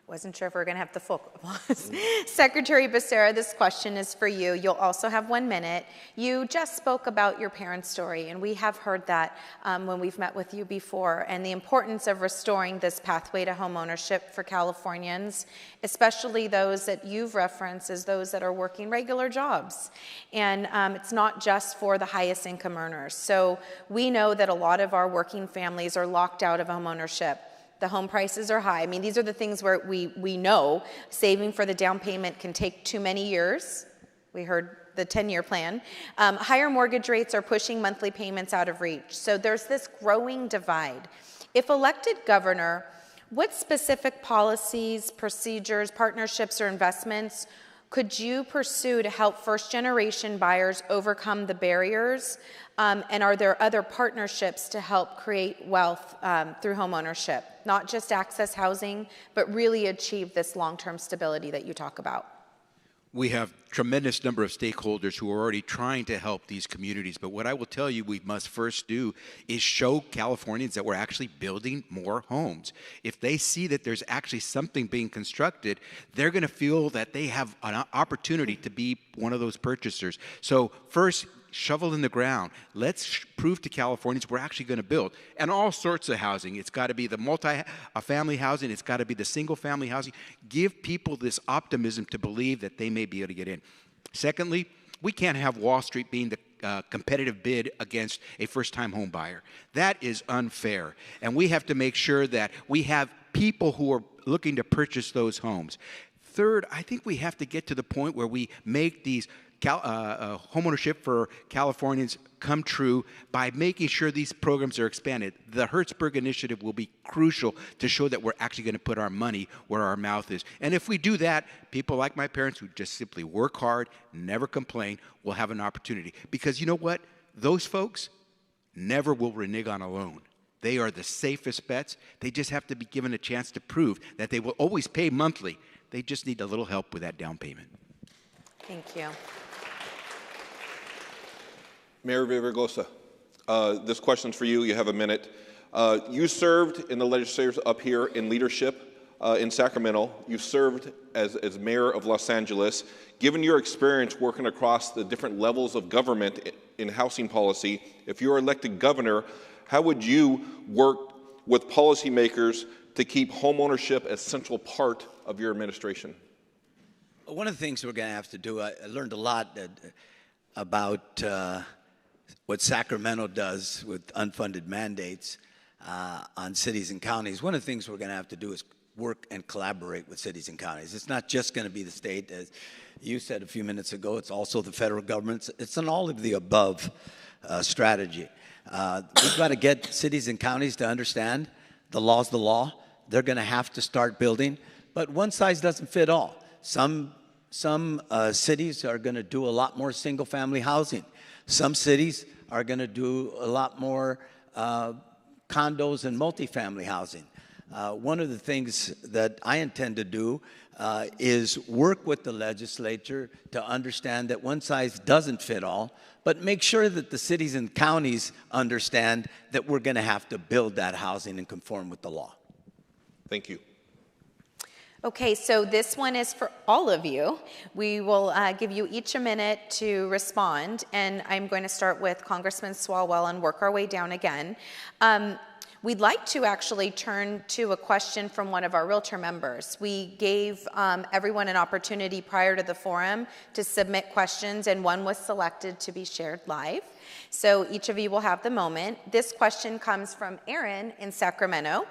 Wasn't sure if we were going to have the full applause. Secretary Becerra, this question is for you. You'll also have 1 minute. You just spoke about your parents' story, and we have heard that when we've met with you before, and the importance of restoring this pathway to home ownership for Californians, especially those that you've referenced as those that are working regular jobs. And it's not just for the highest income earners. So we know that a lot of our working families are locked out of home ownership. The home prices are high. I mean, these are the things where we know saving for the down payment can take too many years. We heard the 10-year plan. Higher mortgage rates are pushing monthly payments out of reach. So there's this growing divide. If elected governor, what specific policies, procedures, partnerships, or investments could you pursue to help first-generation buyers overcome the barriers? And are there other partnerships to help create wealth through home ownership? Not just access housing, but really achieve this long-term stability that you talk about. We have tremendous number of stakeholders who are already trying to help these communities. But what I will tell you we must first do is show Californians that we're actually building more homes. If they see that there's actually something being constructed, they're going to feel that they have an opportunity to be one of those purchasers. So first, shovel in the ground. Let's prove to Californians we're actually going to build. And all sorts of housing. It's got to be the multi-family housing. It's got to be the single-family housing. Give people this optimism to believe that they may be able to get in. Secondly, we can't have Wall Street being the competitive bid against a first-time home buyer. That is unfair. And we have to make sure that we have people who are looking to purchase those homes. Third, I think we have to get to the point where we make these homeownership for Californians come true by making sure these programs are expanded. The Hertzberg Initiative will be crucial to show that we're actually going to put our money where our mouth is. And if we do that, people like my parents who just simply work hard, never complain, will have an opportunity. Because you know what? Those folks never will renege on a loan. They are the safest bets. They just have to be given a chance to prove that they will always pay monthly. They just need a little help with that down payment. Thank you. Mayor Villaraigosa, this question's for you. You have a minute. You served in the legislatures up here in leadership in Sacramento. You've served as mayor of Los Angeles. Given your experience working across the different levels of government in housing policy, if you were elected governor, how would you work with policymakers to keep homeownership a central part of your administration? One of the things we're going to have to do, I learned a lot about what Sacramento does with unfunded mandates on cities and counties. One of the things we're going to have to do is work and collaborate with cities and counties. It's not just going to be the state, as you said a few minutes ago, it's also the federal government. It's an all of the above strategy. We've got to get cities and counties to understand the law's the law. They're going to have to start building, but one size doesn't fit all. Some cities are going to do a lot more single-family housing. Some cities are going to do a lot more condos and multifamily housing. One of the things that I intend to do is work with the legislature to understand that one size doesn't fit all, but make sure that the cities and counties understand that we're going to have to build that housing and conform with the law. Thank you. Okay, so this one is for all of you. We will give you each a minute to respond, and I'm going to start with Congressman Swalwell and work our way down again. We'd like to actually turn to a question from one of our Realtor members. We gave everyone an opportunity prior to the forum to submit questions, and one was selected to be shared live. So each of you will have the moment. This question comes from Aaron in Sacramento.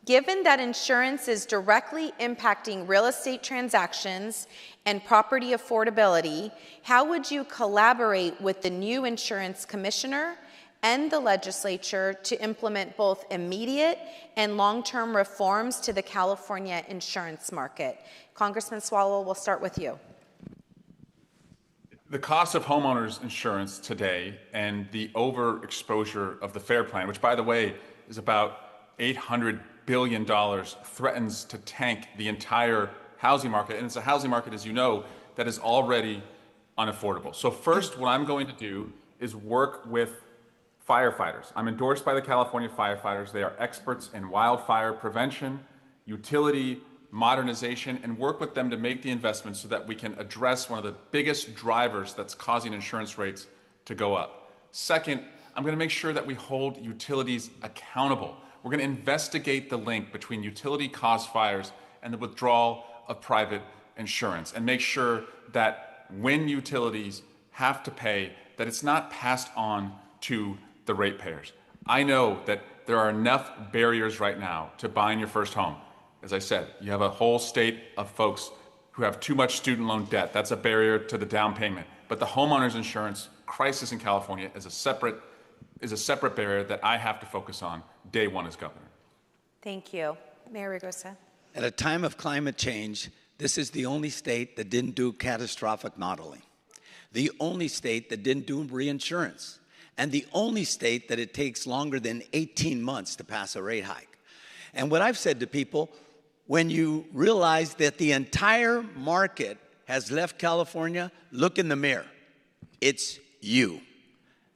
Given that insurance is directly impacting real estate transactions and property affordability, how would you collaborate with the new insurance commissioner and the legislature to implement both immediate and long-term reforms to the California insurance market? Congressman Swalwell, we'll start with you. The cost of homeowners insurance today and the overexposure of the FAIR Plan, which by the way is about $800 billion, threatens to tank the entire housing market. And it's a housing market, as you know, that is already unaffordable. So first, what I'm going to do is work with firefighters. I'm endorsed by the California firefighters. They are experts in wildfire prevention, utility modernization, and work with them to make the investments so that we can address one of the biggest drivers that's causing insurance rates to go up. Second, I'm going to make sure that we hold utilities accountable. We're going to investigate the link between utility-caused fires and the withdrawal of private insurance and make sure that when utilities have to pay, that it's not passed on to the ratepayers. I know that there are enough barriers right now to buying your first home. As I said, you have a whole state of folks who have too much student loan debt. That's a barrier to the down payment. But the homeowners insurance crisis in California is a separate barrier that I have to focus on day one as governor. Thank you. Mayor Ragosa. At a time of climate change, this is the only state that didn't do catastrophic modeling, the only state that didn't do reinsurance, and the only state that it takes longer than 18 months to pass a rate hike. And what I've said to people, when you realize that the entire market has left California, look in the mirror. It's you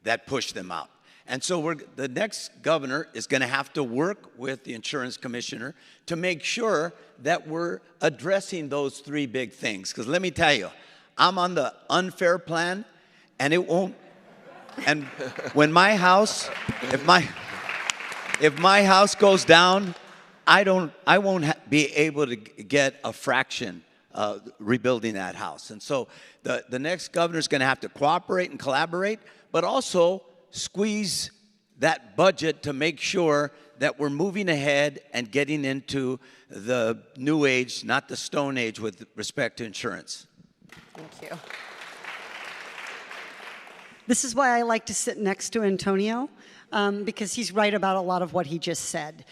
that pushed them out. And so the next governor is going to have to work with the insurance commissioner to make sure that we're addressing those three big things. Because let me tell you, I'm on the unfair plan, and it won't. And when my house, if my house goes down, I won't be able to get a fraction rebuilding that house. And so the next governor is going to have to cooperate and collaborate, but also squeeze that budget to make sure that we're moving ahead and getting into the new age, not the stone age, with respect to insurance. Thank you. This is why I like to sit next to Antonio, because he's right about a lot of what he just said.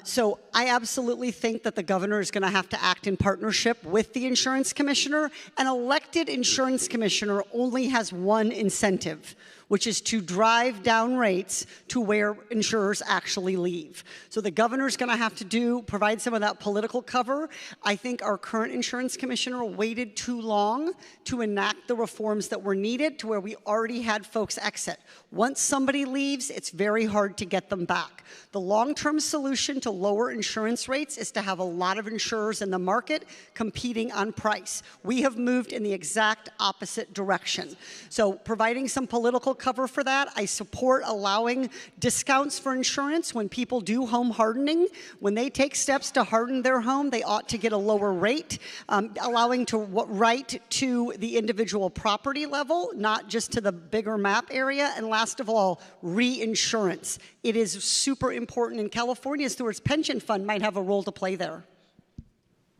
So I absolutely think that the governor is going to have to act in partnership with the insurance commissioner. An elected insurance commissioner only has one incentive, which is to drive down rates to where insurers actually leave. So the governor's going to have to provide some of that political cover. I think our current insurance commissioner waited too long to enact the reforms that were needed to where we already had folks exit. Once somebody leaves, it's very hard to get them back. The long-term solution to lower insurance rates is to have a lot of insurers in the market competing on price. We have moved in the exact opposite direction. So providing some political cover for that, I support allowing discounts for insurance when people do home hardening. When they take steps to harden their home, they ought to get a lower rate, allowing to right to the individual property level, not just to the bigger map area. And last of all, reinsurance. It is super important, and California Stewards Pension Fund might have a role to play there.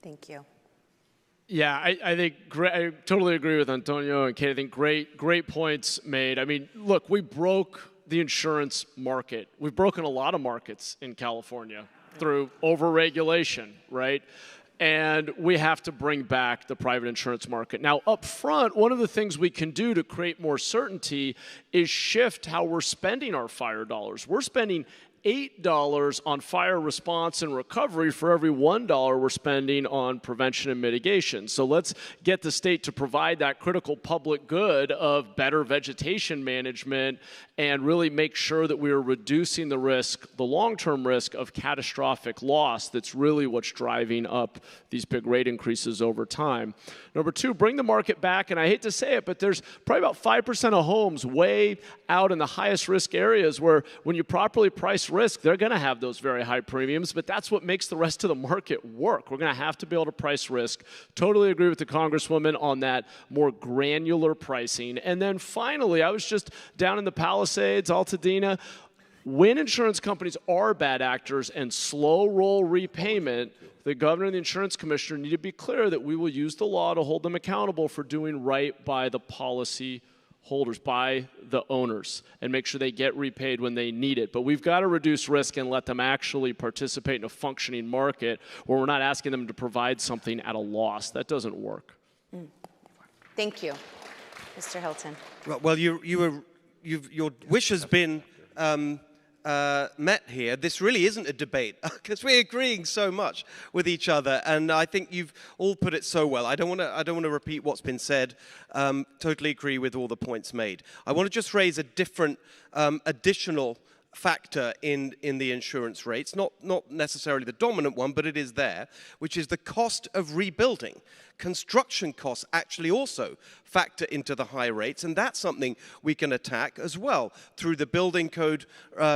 Thank you. Yeah, I think I totally agree with Antonio and Kate. I think great points made. I mean, look, we broke the insurance market. We've broken a lot of markets in California through overregulation, right? And we have to bring back the private insurance market. Now, up front, one of the things we can do to create more certainty is shift how we're spending our fire dollars. We're spending $8 on fire response and recovery for every $1 we're spending on prevention and mitigation. So let's get the state to provide that critical public good of better vegetation management and really make sure that we are reducing the risk, the long-term risk of catastrophic loss. That's really what's driving up these big rate increases over time. Number two, bring the market back, and I hate to say it, but there's probably about 5% of homes way out in the highest risk areas where when you properly price risk, they're going to have those very high premiums, but that's what makes the rest of the market work. We're going to have to be able to price risk. Totally agree with the Congresswoman on that more granular pricing. And then finally, I was just down in the Palisades, Altadena. When insurance companies are bad actors and slow roll repayment, the governor and the insurance commissioner need to be clear that we will use the law to hold them accountable for doing right by the policy holders, by the owners, and make sure they get repaid when they need it. But we've got to reduce risk and let them actually participate in a functioning market where we're not asking them to provide something at a loss. That doesn't work. Thank you. Mr. Hilton. Well, your wish has been met here. This really isn't a debate because we're agreeing so much with each other, and I think you've all put it so well. I don't want to repeat what's been said. Totally agree with all the points made. I want to just raise a different additional factor in the insurance rates, not necessarily the dominant one, but it is there, which is the cost of rebuilding. Construction costs actually also factor into the high rates, and that's something we can attack as well through the building code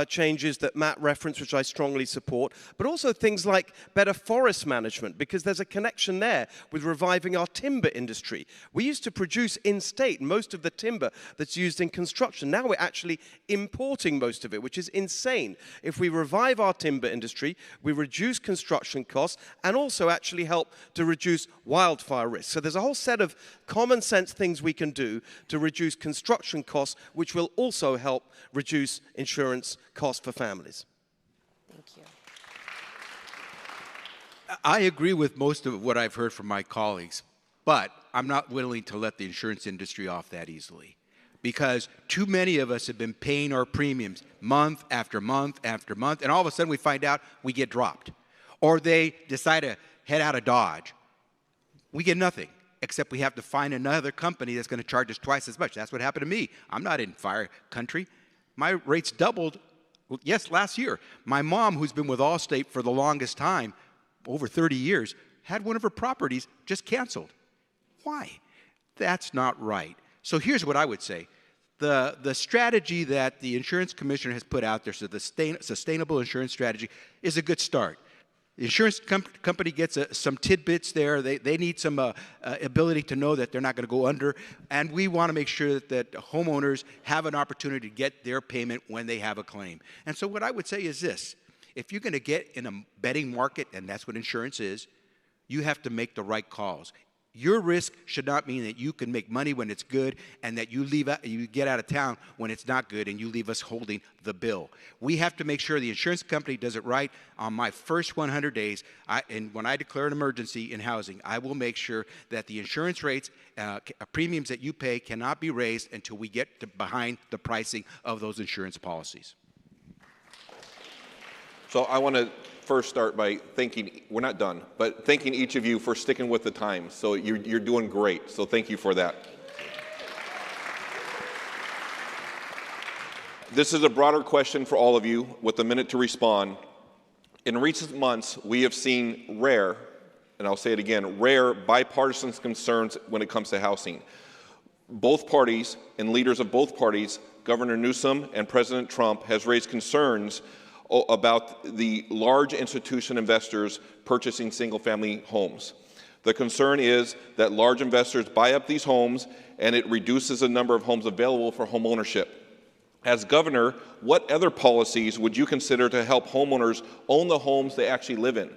changes that Matt referenced, which I strongly support, but also things like better forest management, because there's a connection there with reviving our timber industry. We used to produce in-state most of the timber that's used in construction. Now we're actually importing most of it, which is insane. If we revive our timber industry, we reduce construction costs and also actually help to reduce wildfire risk. So there's a whole set of common sense things we can do to reduce construction costs, which will also help reduce insurance costs for families. Thank you. I agree with most of what I've heard from my colleagues, but I'm not willing to let the insurance industry off that easily, because too many of us have been paying our premiums month after month after month, and all of a sudden we find out we get dropped, or they decide to head out of Dodge. We get nothing. except we have to find another company that's going to charge us twice as much. That's what happened to me. I'm not in fire country. My rates doubled, yes, last year. My mom, who's been with Allstate for the longest time, over 30 years, had one of her properties just canceled. Why? That's not right. So here's what I would say. The strategy that the insurance commissioner has put out there, so the sustainable insurance strategy, is a good start. The insurance company gets some tidbits there. They need some ability to know that they're not going to go under. And we want to make sure that homeowners have an opportunity to get their payment when they have a claim. And so what I would say is this. If you're going to get in a betting market, and that's what insurance is, you have to make the right calls. Your risk should not mean that you can make money when it's good and that you get out of town when it's not good and you leave us holding the bill. We have to make sure the insurance company does it right. On my first 100 days, and when I declare an emergency in housing, I will make sure that the insurance rates, premiums that you pay cannot be raised until we get behind the pricing of those insurance policies. So I want to first start by thanking, we're not done, but thanking each of you for sticking with the time. So you're doing great. So thank you for that. This is a broader question for all of you with a minute to respond. In recent months, we have seen rare, and I'll say it again, rare bipartisan concerns when it comes to housing. Both parties and leaders of both parties, Governor Newsom and President Trump, has raised concerns about the large institution investors purchasing single-family homes. The concern is that large investors buy up these homes and it reduces the number of homes available for home ownership. As governor, what other policies would you consider to help homeowners own the homes they actually live in?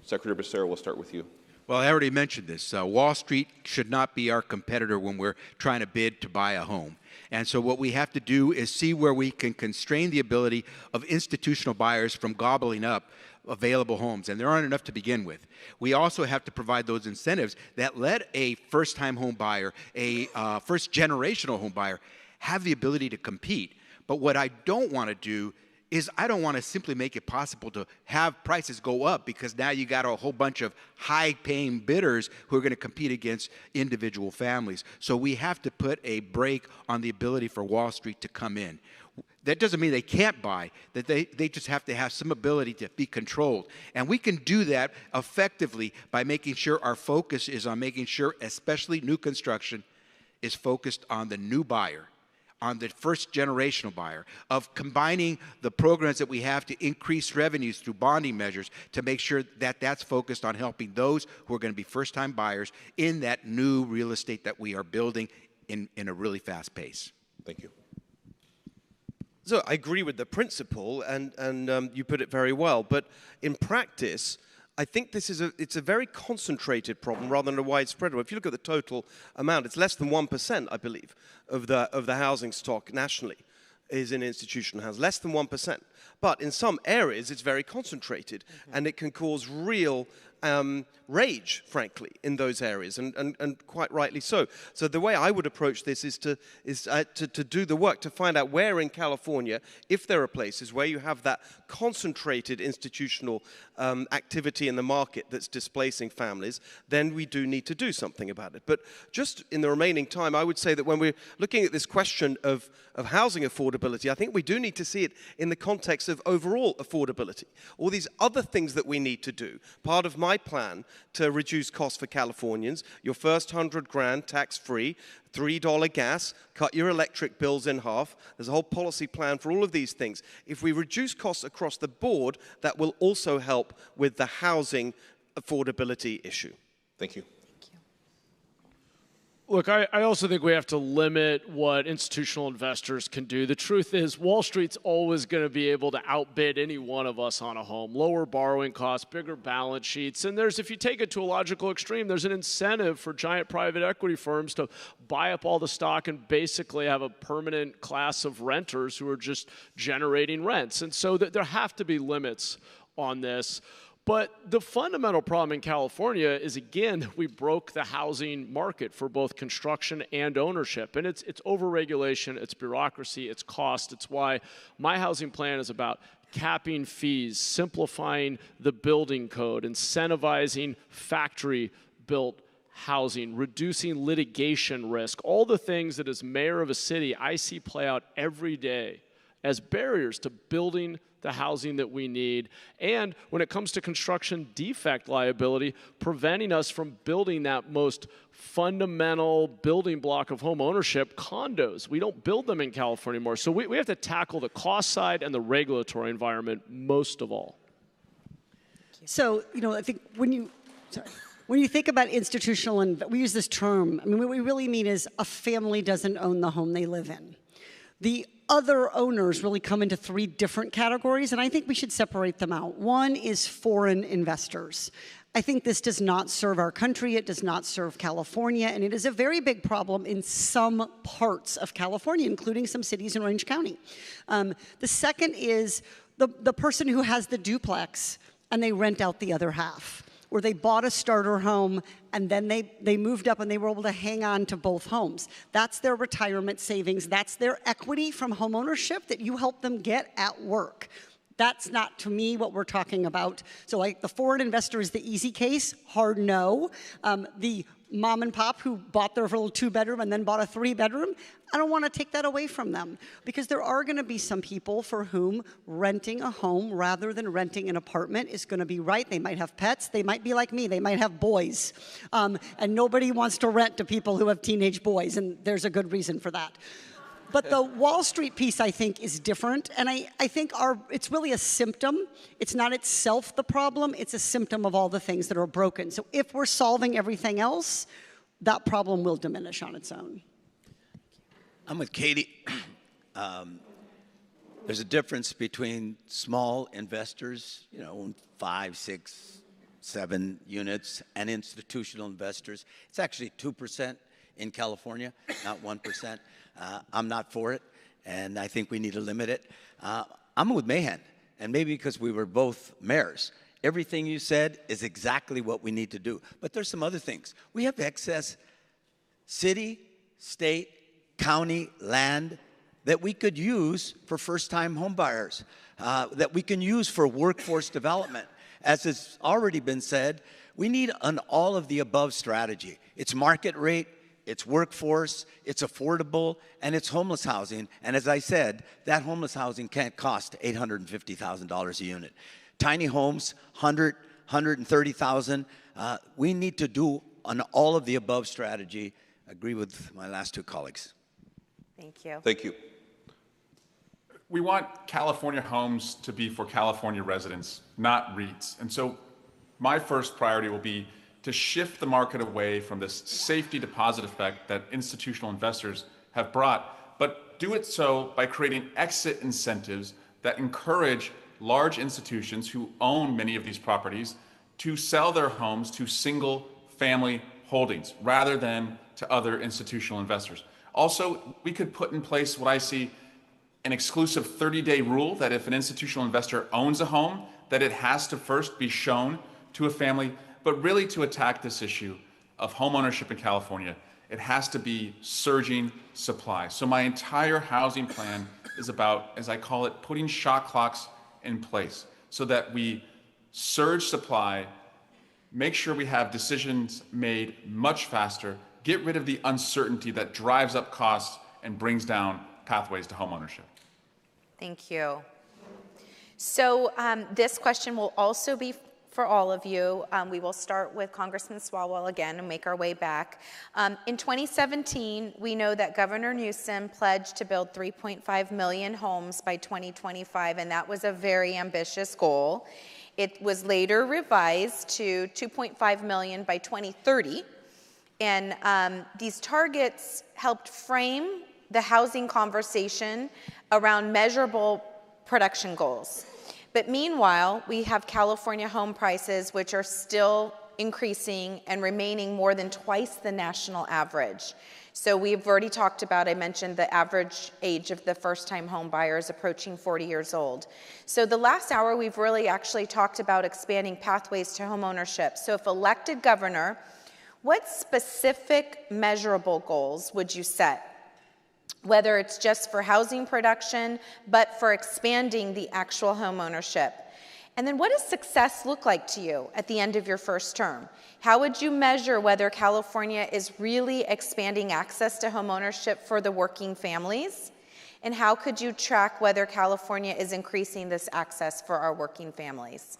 Secretary Becerra, we'll start with you. Well, I already mentioned this. Wall Street should not be our competitor when we're trying to bid to buy a home. And so what we have to do is see where we can constrain the ability of institutional buyers from gobbling up available homes, and there aren't enough to begin with. We also have to provide those incentives that let a first-time home buyer, a first-generational home buyer, have the ability to compete. But what I don't want to do is I don't want to simply make it possible to have prices go up because now you got a whole bunch of high-paying bidders who are going to compete against individual families. So we have to put a brake on the ability for Wall Street to come in. That doesn't mean they can't buy, that they just have to have some ability to be controlled. And we can do that effectively by making sure our focus is on making sure, especially new construction, is focused on the new buyer, on the first generational buyer, of combining the programs that we have to increase revenues through bonding measures to make sure that that's focused on helping those who are going to be first-time buyers in that new real estate that we are building in a really fast pace. Thank you. So I agree with the principle, and you put it very well. But in practice, I think it's a very concentrated problem rather than a widespread one. If you look at the total amount, it's less than 1%, I believe, of the housing stock nationally is in institutional housing, less than 1%. But in some areas, it's very concentrated, and it can cause real rage, frankly, in those areas, and quite rightly so. So the way I would approach this is to do the work to find out where in California, if there are places where you have that concentrated institutional activity in the market that's displacing families, then we do need to do something about it. But just in the remaining time, I would say that when we're looking at this question of housing affordability, I think we do need to see it in the context of overall affordability. All these other things that we need to do. Part of my plan to reduce costs for Californians, your first $100,000 tax-free, $3 gas, cut your electric bills in half. There's a whole policy plan for all of these things. If we reduce costs across the board, that will also help with the housing affordability issue. Thank you. Look, I also think we have to limit what institutional investors can do. The truth is, Wall Street's always going to be able to outbid any one of us on a home. Lower borrowing costs, bigger balance sheets. And if you take it to a logical extreme, there's an incentive for giant private equity firms to buy up all the stock and basically have a permanent class of renters who are just generating rents. And so there have to be limits on this. But the fundamental problem in California is, again, we broke the housing market for both construction and ownership. And it's overregulation, it's bureaucracy, it's cost. It's why my housing plan is about capping fees, simplifying the building code, incentivizing factory-built housing, reducing litigation risk, all the things that as mayor of a city I see play out every day as barriers to building the housing that we need, and when it comes to construction defect liability, preventing us from building that most fundamental building block of home ownership, condos. We don't build them in California anymore. So we have to tackle the cost side and the regulatory environment most of all. So, I think when you think about institutional, and we use this term, I mean, what we really mean is a family doesn't own the home they live in. The other owners really come into three different categories, and I think we should separate them out. One is foreign investors. I think this does not serve our country, it does not serve California, and it is a very big problem in some parts of California, including some cities in Orange County. The second is the person who has the duplex and they rent out the other half, or they bought a starter home and then they moved up and they were able to hang on to both homes. That's their retirement savings. That's their equity from home ownership that you help them get at work. That's not, to me, what we're talking about. So like the foreign investor is the easy case, hard no. The mom and pop who bought their little 2-bedroom and then bought a 3-bedroom, I don't want to take that away from them, because there are going to be some people for whom renting a home rather than renting an apartment is going to be right. They might have pets. They might be like me. They might have boys. And nobody wants to rent to people who have teenage boys, and there's a good reason for that. But the Wall Street piece, I think, is different, and I think it's really a symptom. It's not itself the problem. It's a symptom of all the things that are broken. So if we're solving everything else, that problem will diminish on its own. I'm with Katie. There's a difference between small investors, 5, 6, 7 units, and institutional investors. It's actually 2% in California, not 1%. I'm not for it, and I think we need to limit it. I'm with Mahan, and maybe because we were both mayors. Everything you said is exactly what we need to do. But there's some other things. We have excess city, state, county land that we could use for first-time home buyers, that we can use for workforce development. As has already been said, we need an all-of-the-above strategy. It's market rate, it's workforce, it's affordable, and it's homeless housing. And as I said, that homeless housing can't cost $850,000 a unit. Tiny homes, $100,000, $130,000. We need to do an all-of-the-above strategy. I agree with my last two colleagues. Thank you. Thank you. We want California homes to be for California residents, not REITs. And so my first priority will be to shift the market away from this safety deposit effect that institutional investors have brought, but do it so by creating exit incentives that encourage large institutions who own many of these properties to sell their homes to single-family holdings rather than to other institutional investors. Also, we could put in place what I see an exclusive 30-day rule that if an institutional investor owns a home, that it has to first be shown to a family. But really, to attack this issue of home ownership in California, it has to be surging supply. So my entire housing plan is about, as I call it, putting shot clocks in place so that we surge supply, make sure we have decisions made much faster, get rid of the uncertainty that drives up costs and brings down pathways to home ownership. Thank you. So this question will also be for all of you. We will start with Congressman Swalwell again and make our way back. In 2017, we know that Governor Newsom pledged to build 3.5 million homes by 2025, and that was a very ambitious goal. It was later revised to 2.5 million by 2030, and these targets helped frame the housing conversation around measurable production goals. But meanwhile, we have California home prices, which are still increasing and remaining more than twice the national average. So we've already talked about, I mentioned the average age of the first-time home buyers approaching 40 years old. So the last hour, we've really actually talked about expanding pathways to home ownership. So if elected governor, what specific measurable goals would you set? Whether it's just for housing production, but for expanding the actual home ownership. And then what does success look like to you at the end of your first term? How would you measure whether California is really expanding access to homeownership for the working families? And how could you track whether California is increasing this access for our working families?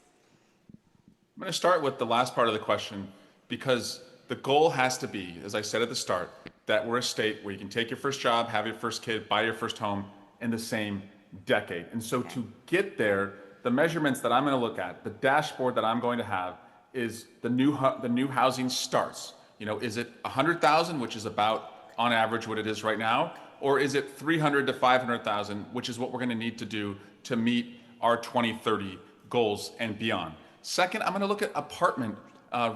I'm going to start with the last part of the question, because the goal has to be, as I said at the start, that we're a state where you can take your first job, have your first kid, buy your first home in the same decade. And so to get there, the measurements that I'm going to look at, the dashboard that I'm going to have, is the new housing starts. You know, is it 100,000, which is about on average what it is right now, or is it 300 to 500,000, which is what we're going to need to do to meet our 2030 goals and beyond. Second, I'm going to look at apartment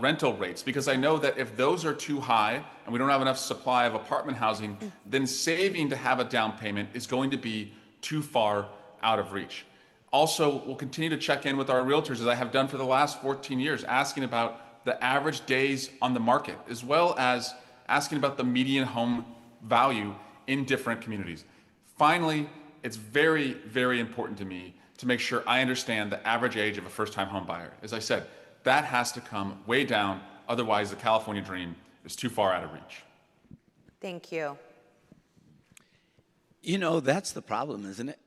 rental rates, because I know that if those are too high and we don't have enough supply of apartment housing, then saving to have a down payment is going to be too far out of reach. Also, we'll continue to check in with our realtors, as I have done for the last 14 years, asking about the average days on the market, as well as asking about the median home value in different communities. Finally, it's very, very important to me to make sure I understand the average age of a first-time home buyer. As I said, that has to come way down, otherwise the California dream is too far out of reach. Thank you. You know, that's the problem, isn't it?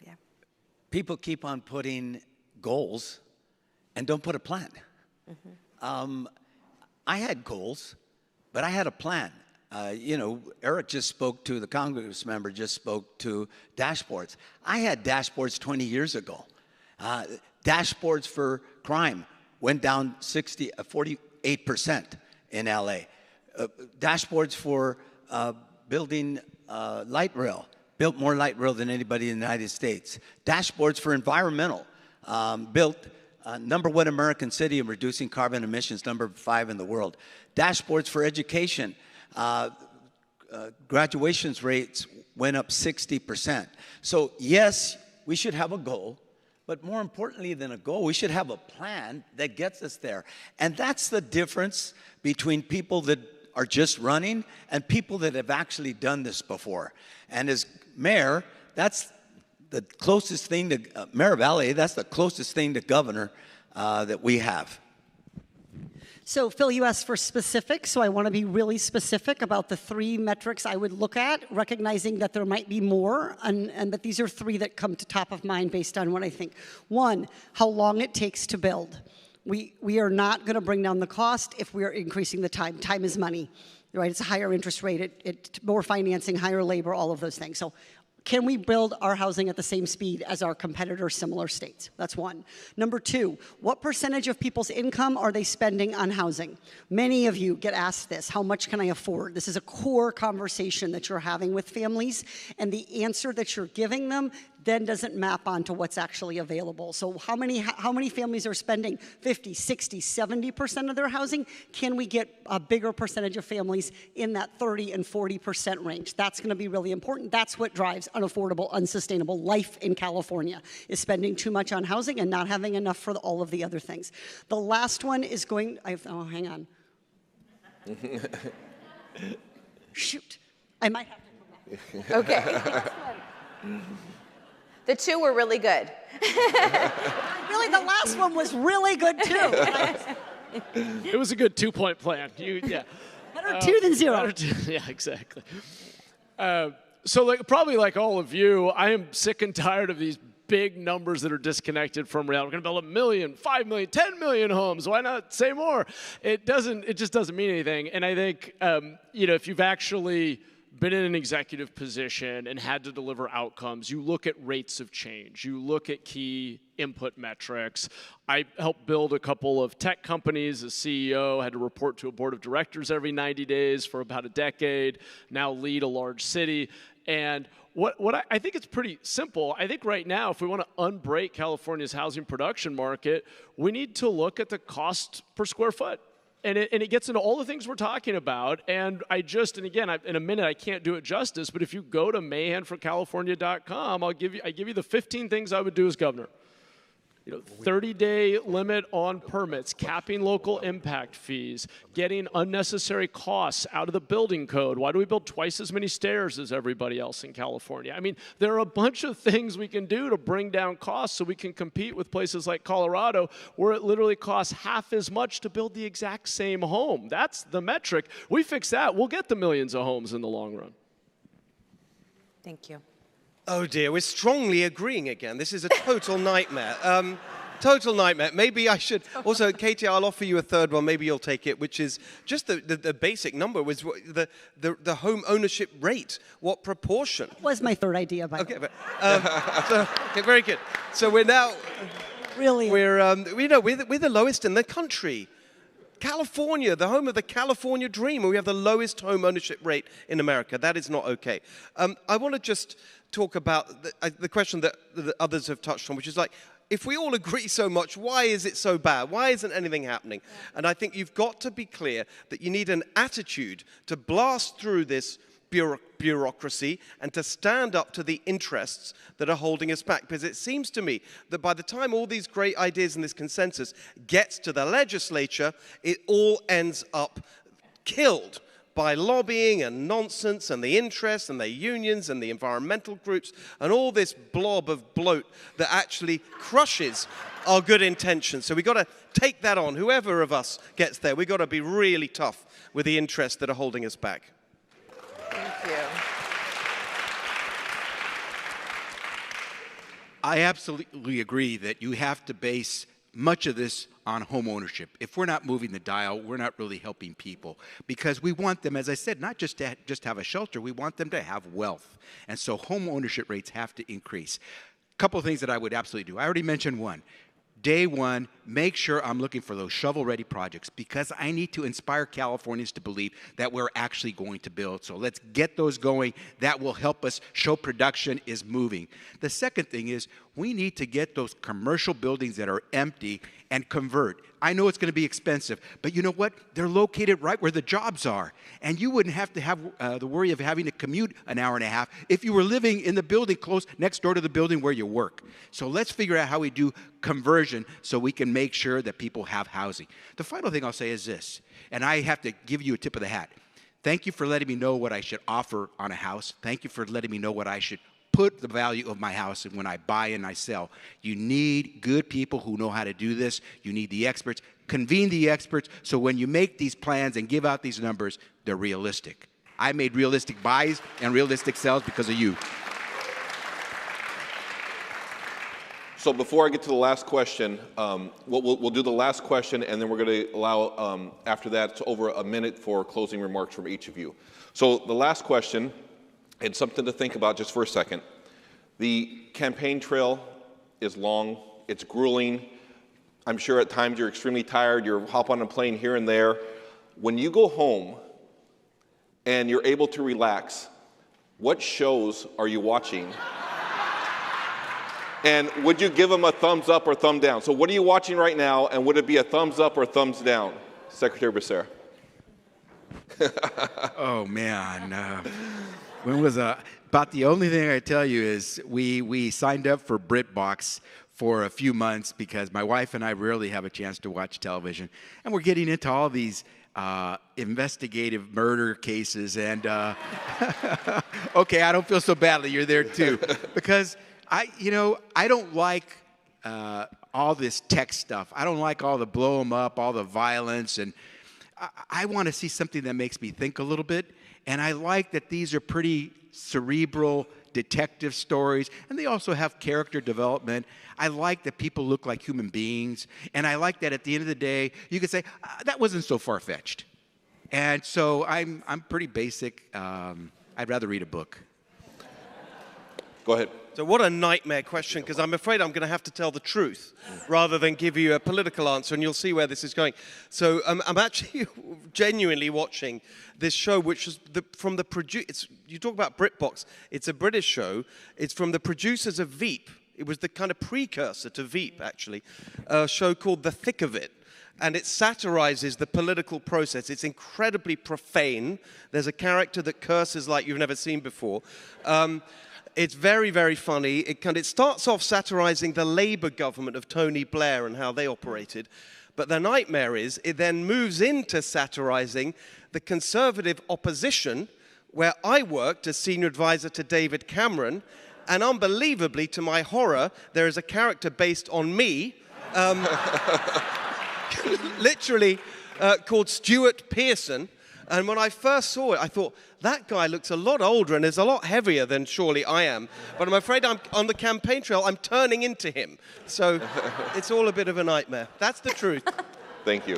Yeah. People keep on putting goals and don't put a plan. I had goals, but I had a plan. You know, Eric just spoke to, the Congress member just spoke to dashboards. I had dashboards 20 years ago. Dashboards for crime went down 48% in LA. Dashboards for building light rail, built more light rail than anybody in the United States. Dashboards for environmental, built #1 American city in reducing carbon emissions, #5 in the world. Dashboards for education. Graduations rates went up 60%. So yes, we should have a goal, but more importantly than a goal, we should have a plan that gets us there. And that's the difference between people that are just running and people that have actually done this before. And as mayor, that's the closest thing to, mayor of LA, that's the closest thing to governor that we have. So Phil, you asked for specifics, so I want to be really specific about the 3 metrics I would look at, recognizing that there might be more, but these are 3 that come to top of mind based on what I think. 1, how long it takes to build. We are not going to bring down the cost if we are increasing the time. Time is money, right? It's a higher interest rate, more financing, higher labor, all of those things. So can we build our housing at the same speed as our competitors, similar states? That's 1. Number 2, what percentage of people's income are they spending on housing? Many of you get asked this, how much can I afford? This is a core conversation that you're having with families, and the answer that you're giving them then doesn't map onto what's actually available. So how many families are spending 50, 60, 70% of their housing? Can we get a bigger percentage of families in that 30 and 40% range? That's going to be really important. That's what drives unaffordable, unsustainable life in California, is spending too much on housing and not having enough for all of the other things. The last one is going, oh, hang on. Shoot, I might have to come back. Okay. The 2 were really good. Really, the last one was really good, too. It was a good 2-point plan. Yeah. Better 2 than 0. Yeah, exactly. So probably like all of you, I am sick and tired of these big numbers that are disconnected from reality. We're going to build 1 million, 5 million, 10 million homes. Why not say more? It just doesn't mean anything. And I think, if you've actually been in an executive position and had to deliver outcomes, you look at rates of change. You look at key input metrics. I helped build a couple of tech companies as CEO, had to report to a board of directors every 90 days for about a decade, now lead a large city. And what I think it's pretty simple. I think right now, if we want to unbreak California's housing production market, we need to look at the cost per square foot. And it gets into all the things we're talking about. And again, in a minute, I can't do it justice, but if you go to mayhanforcalifornia.com, I give you the 15 things I would do as governor. 30-day limit on permits, capping local impact fees, getting unnecessary costs out of the building code. Why do we build twice as many stairs as everybody else in California? I mean, there are a bunch of things we can do to bring down costs so we can compete with places like Colorado, where it literally costs half as much to build the exact same home. That's the metric. We fix that, we'll get the millions of homes in the long run. Thank you. Oh dear, we're strongly agreeing again. This is a total nightmare. Total nightmare. Maybe I should, also, Katie, I'll offer you a third one, maybe you'll take it, which is just the basic number, was the home ownership rate. What proportion? Was my third idea, by the way. Okay, very good. So we're now, Really? we're the lowest in the country. California, the home of the California dream, we have the lowest home ownership rate in America. That is not okay. I want to just talk about the question that others have touched on, which is like, if we all agree so much, why is it so bad? Why isn't anything happening? And I think you've got to be clear that you need an attitude to blast through this bureaucracy and to stand up to the interests that are holding us back. Because it seems to me that by the time all these great ideas and this consensus gets to the legislature, it all ends up killed by lobbying and nonsense and the interests and the unions and the environmental groups and all this blob of bloat that actually crushes our good intentions. So we've got to take that on. Whoever of us gets there, we've got to be really tough with the interests that are holding us back. Thank you. I absolutely agree that you have to base much of this on home ownership. If we're not moving the dial, we're not really helping people, because we want them, as I said, not just to have a shelter, we want them to have wealth. And so home ownership rates have to increase. A couple of things that I would absolutely do. I already mentioned one. Day one, make sure I'm looking for those shovel-ready projects, because I need to inspire Californians to believe that we're actually going to build. So let's get those going. That will help us show production is moving. The second thing is we need to get those commercial buildings that are empty and convert. I know it's going to be expensive, but you know what? They're located right where the jobs are. And you wouldn't have to have the worry of having to commute an hour and a half if you were living in the building close next door to the building where you work. So let's figure out how we do conversion so we can make sure that people have housing. The final thing I'll say is this, and I have to give you a tip of the hat. Thank you for letting me know what I should offer on a house. Thank you for letting me know what I should put the value of my house and when I buy and I sell. You need good people who know how to do this. You need the experts. Convene the experts so when you make these plans and give out these numbers, they're realistic. I made realistic buys and realistic sells because of you. So before I get to the last question, we'll do the last question, and then we're going to allow, after that, it's over a minute for closing remarks from each of you. So the last question, and something to think about just for a second. The campaign trail is long, it's grueling. I'm sure at times you're extremely tired, you're hop on a plane here and there. When you go home and you're able to relax, what shows are you watching? And would you give them a thumbs up or thumb down? So what are you watching right now, and would it be a thumbs up or thumbs down? Secretary Becerra. Oh, man. When was about the only thing I tell you is we signed up for BritBox for a few months because my wife and I rarely have a chance to watch television. And we're getting into all these investigative murder cases. And, okay, I don't feel so badly. You're there, too. Because I don't like all this tech stuff. I don't like all the blow 'em up, all the violence. And I want to see something that makes me think a little bit. And I like that these are pretty cerebral detective stories, and they also have character development. I like that people look like human beings, and I like that at the end of the day, you can say, that wasn't so far-fetched. And so I'm pretty basic. I'd rather read a book. Go ahead. So what a nightmare question, because I'm afraid I'm going to have to tell the truth rather than give you a political answer, and you'll see where this is going. So I'm actually genuinely watching this show, which is from the producer. You talk about BritBox. It's a British show. It's from the producers of Veep. It was the kind of precursor to Veep, actually, a show called The Thick of It. And it satirizes the political process. It's incredibly profane. There's a character that curses like you've never seen before. It's very, very funny. It starts off satirizing the Labour government of Tony Blair and how they operated. But the nightmare is it then moves into satirizing the Conservative opposition, where I worked as senior advisor to David Cameron. And unbelievably, to my horror, there is a character based on me, literally called Stuart Pearson. And when I first saw it, I thought, that guy looks a lot older and is a lot heavier than surely I am. But I'm afraid I'm on the campaign trail, I'm turning into him. So it's all a bit of a nightmare. That's the truth. Thank you.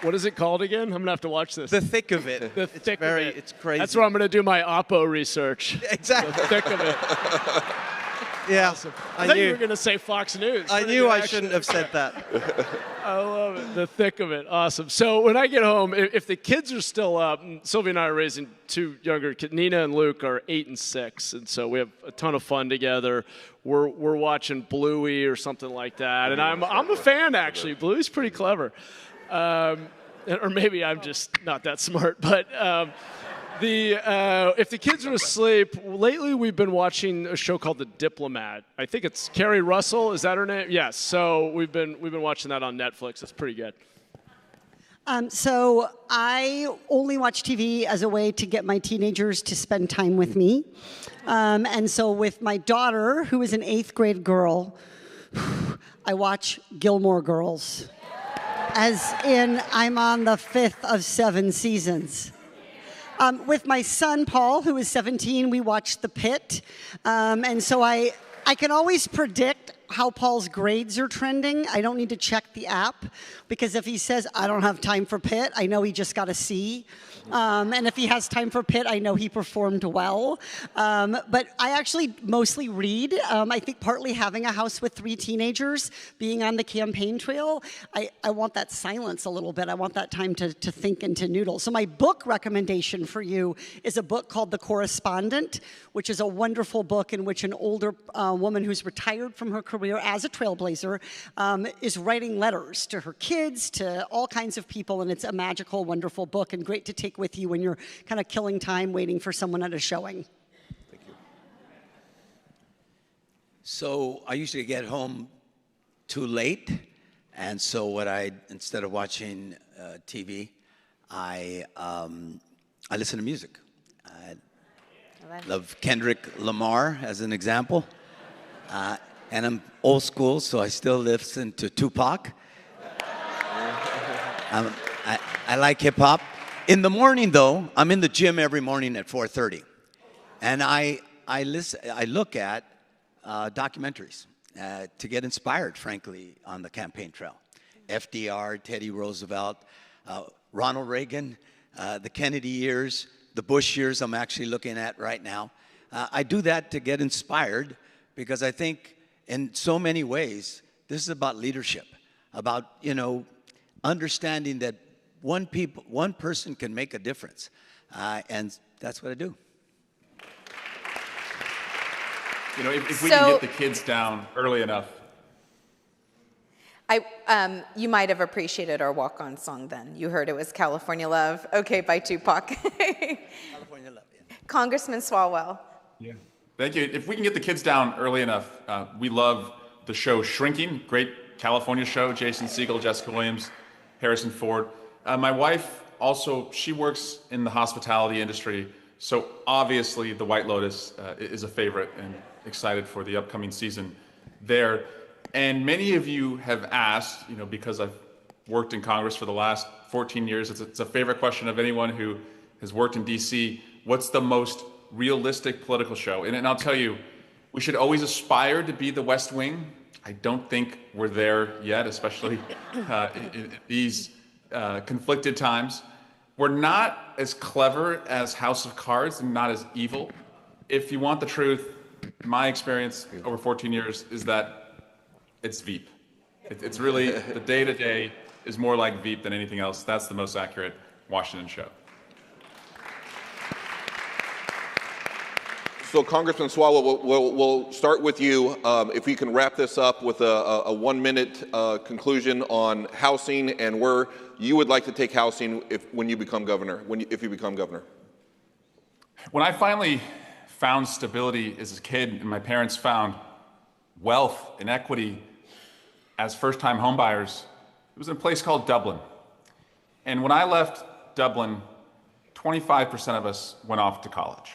What is it called again? I'm going to have to watch this. The thick of it. The thick of it. It's crazy. That's where I'm going to do my Oppo research. Exactly. The thick of it. Yeah. Awesome. I thought you were going to say Fox News. I knew I shouldn't have said that. I love it. The thick of it. Awesome. So when I get home, if the kids are still up, Sylvia and I are raising two younger kids. Nina and Luke are 8 and 6, and so we have a ton of fun together. We're watching Bluey or something like that, and I'm a fan actually. Bluey's pretty clever. Or maybe I'm just not that smart, but if the kids are asleep, lately we've been watching a show called The Diplomat. I think it's Carrie Russell. Is that her name? Yes. So we've been watching that on Netflix. It's pretty good. So I only watch TV as a way to get my teenagers to spend time with me. And so with my daughter, who is an 8th grade girl, I watch Gilmore Girls. As in, I'm on the 5th of 7 seasons. With my son, Paul, who is 17, we watch The Pit. And so I can always predict how Paul's grades are trending. I don't need to check the app, because if he says, I don't have time for Pit, I know he just got a C. And if he has time for Pit, I know he performed well. But I actually mostly read. I think partly having a house with 3 teenagers, being on the campaign trail, I want that silence a little bit. I want that time to think and to noodle. So my book recommendation for you is a book called The Correspondent, which is a wonderful book in which an older woman who's retired from her career as a trailblazer is writing letters to her kids, to all kinds of people, and it's a magical, wonderful book and great to take with you when you're kind of killing time waiting for someone at a showing. Thank you. So I usually get home too late, and so instead of watching TV, I listen to music. I love Kendrick Lamar as an example, and I'm old school, so I still listen to Tupac. I like hip hop. In the morning, though, I'm in the gym every morning at 4:30, and I look at documentaries to get inspired, frankly, on the campaign trail. FDR, Teddy Roosevelt, Ronald Reagan, the Kennedy years, the Bush years I'm actually looking at right now. I do that to get inspired because I think in so many ways this is about leadership, about, understanding that one person can make a difference, and that's what I do. If we can get the kids down early enough. You might have appreciated our walk-on song then. You heard it was California Love. Okay, by Tupac. California Love, yeah. Congressman Swalwell. Yeah. Thank you. If we can get the kids down early enough, we love the show Shrinking, great California show, Jason Segel, Jessica Williams, Harrison Ford. My wife also, she works in the hospitality industry, so obviously The White Lotus is a favorite, and excited for the upcoming season there. And many of you have asked, because I've worked in Congress for the last 14 years, it's a favorite question of anyone who has worked in DC, what's the most realistic political show? And I'll tell you, we should always aspire to be the West Wing. I don't think we're there yet, especially in these conflicted times. We're not as clever as House of Cards and not as evil. If you want the truth, my experience over 14 years is that it's Veep. It's really, the day-to-day is more like Veep than anything else. That's the most accurate Washington show. So, Congressman Swalwell, we'll start with you. If you can wrap this up with a 1-minute conclusion on housing and where you would like to take housing when you become governor, if you become governor. When I finally found stability as a kid and my parents found wealth and equity as first-time homebuyers, it was in a place called Dublin. And when I left Dublin, 25% of us went off to college.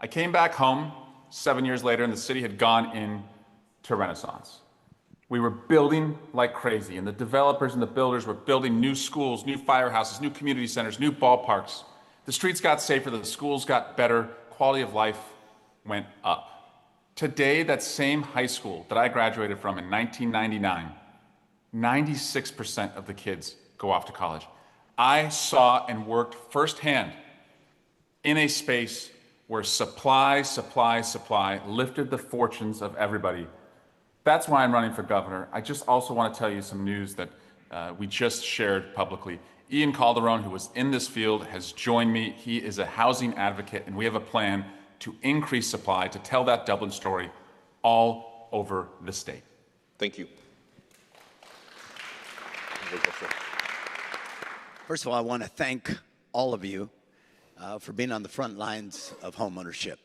I came back home 7 years later and the city had gone into Renaissance. We were building like crazy, and the developers and the builders were building new schools, new firehouses, new community centers, new ballparks. The streets got safer, the schools got better, quality of life went up. Today, that same high school that I graduated from in 1999, 96% of the kids go off to college. I saw and worked firsthand in a space where supply lifted the fortunes of everybody. That's why I'm running for governor. I just also want to tell you some news that we just shared publicly. Ian Calderon, who was in this field, has joined me. He is a housing advocate, and we have a plan to increase supply, to tell that Dublin story all over the state. Thank you. First of all, I want to thank all of you for being on the front lines of homeownership.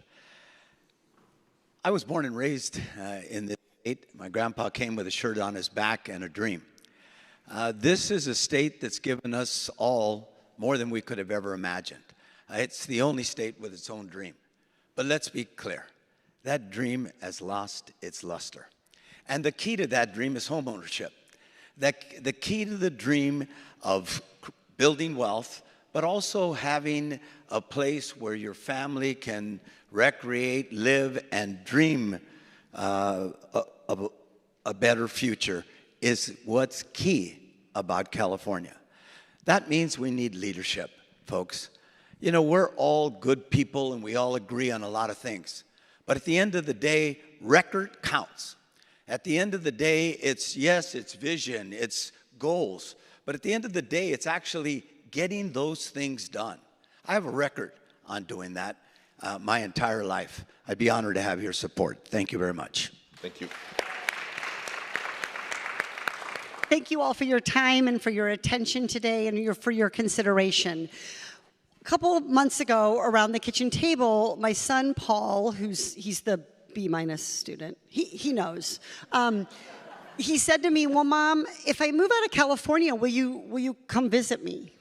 I was born and raised in this state. My grandpa came with a shirt on his back and a dream. This is a state that's given us all more than we could have ever imagined. It's the only state with its own dream. But let's be clear, that dream has lost its luster. And the key to that dream is homeownership. The key to the dream of building wealth, but also having a place where your family can recreate, live, and dream of a better future is what's key about California. That means we need leadership, folks. You know, we're all good people and we all agree on a lot of things. But at the end of the day, record counts. At the end of the day, it's vision, it's goals. But at the end of the day, it's actually getting those things done. I have a record on doing that my entire life. I'd be honored to have your support. Thank you very much. Thank you. Thank you all for your time and for your attention today and for your consideration. A couple of months ago, around the kitchen table, my son Paul, he's the B- student, he knows. He said to me, "Well, Mom, if I move out of California, will you come visit me?"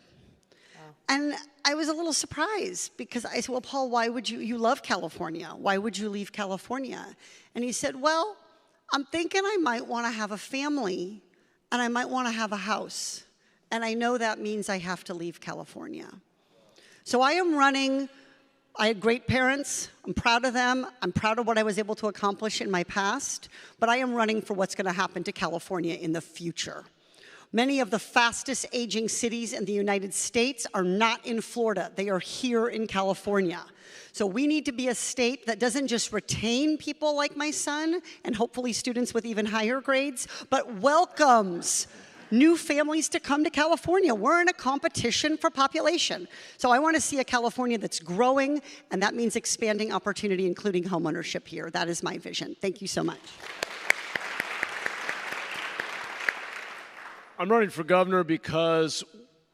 Wow. And I was a little surprised because I said, "Well, Paul, why would you love California? Why would you leave California?" And he said, "Well, I'm thinking I might want to have a family and I might want to have a house. And I know that means I have to leave California." So I am running. I had great parents. I'm proud of them. I'm proud of what I was able to accomplish in my past. But I am running for what's going to happen to California in the future. Many of the fastest aging cities in the United States are not in Florida. They are here in California. So we need to be a state that doesn't just retain people like my son and hopefully students with even higher grades, but welcomes new families to come to California. We're in a competition for population. So I want to see a California that's growing, and that means expanding opportunity, including homeownership here. That is my vision. Thank you so much. I'm running for governor because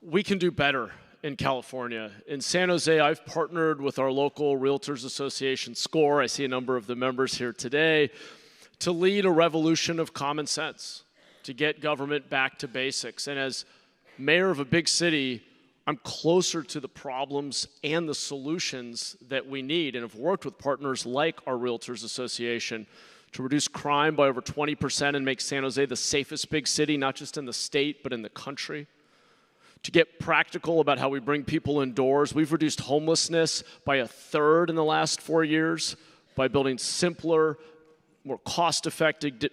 we can do better in California. In San Jose, I've partnered with our local Realtors Association, SCORE, I see a number of the members here today, to lead a revolution of common sense, to get government back to basics. And as mayor of a big city, I'm closer to the problems and the solutions that we need, and have worked with partners like our Realtors Association to reduce crime by over 20% and make San Jose the safest big city, not just in the state, but in the country. To get practical about how we bring people indoors, we've reduced homelessness by 1/3 in the last 4 years by building simpler, more cost-effective,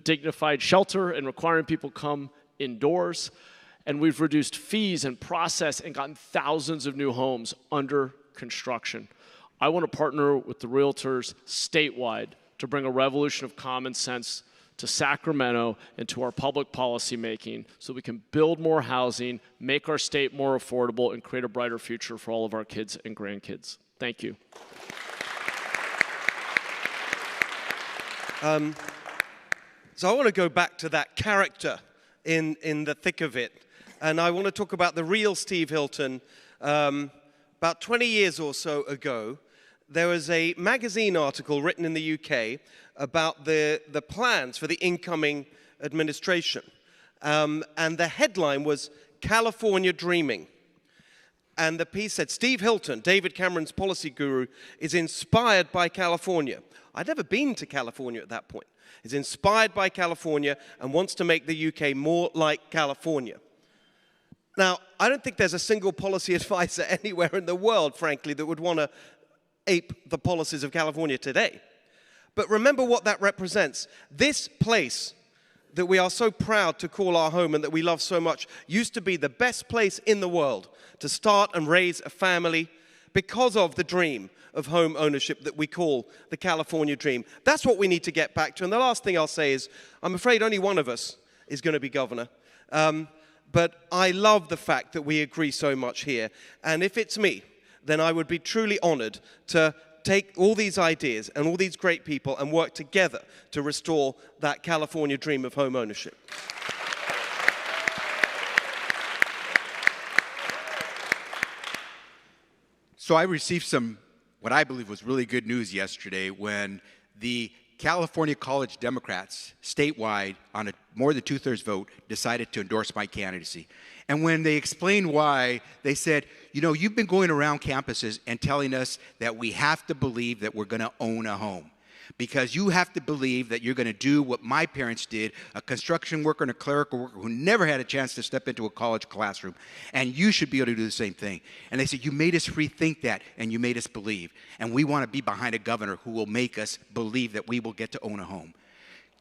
dignified shelter and requiring people come indoors. And we've reduced fees and process and gotten thousands of new homes under construction. I want to partner with the realtors statewide to bring a revolution of common sense to Sacramento and to our public policy making so we can build more housing, make our state more affordable, and create a brighter future for all of our kids and grandkids. Thank you. So I want to go back to that character in the thick of it. And I want to talk about the real Steve Hilton. About 20 years or so ago, there was a magazine article written in the UK about the plans for the incoming administration. And the headline was California Dreaming. And the piece said, Steve Hilton, David Cameron's policy guru, is inspired by California. I'd never been to California at that point. Is inspired by California and wants to make the UK more like California. Now, I don't think there's a single policy advisor anywhere in the world, frankly, that would want to ape the policies of California today. But remember what that represents. This place that we are so proud to call our home and that we love so much used to be the best place in the world to start and raise a family because of the dream of home ownership that we call the California dream. That's what we need to get back to. And the last thing I'll say is, I'm afraid only one of us is going to be governor. But I love the fact that we agree so much here. And if it's me, then I would be truly honored to take all these ideas and all these great people and work together to restore that California dream of home ownership. So I received some, what I believe was really good news yesterday when the California College Democrats statewide on a more than 2/3 vote decided to endorse my candidacy. And when they explained why, they said, you know, you've been going around campuses and telling us that we have to believe that we're going to own a home. Because you have to believe that you're going to do what my parents did, a construction worker and a clerical worker who never had a chance to step into a college classroom. And you should be able to do the same thing. And they said, you made us rethink that and you made us believe. And we want to be behind a governor who will make us believe that we will get to own a home.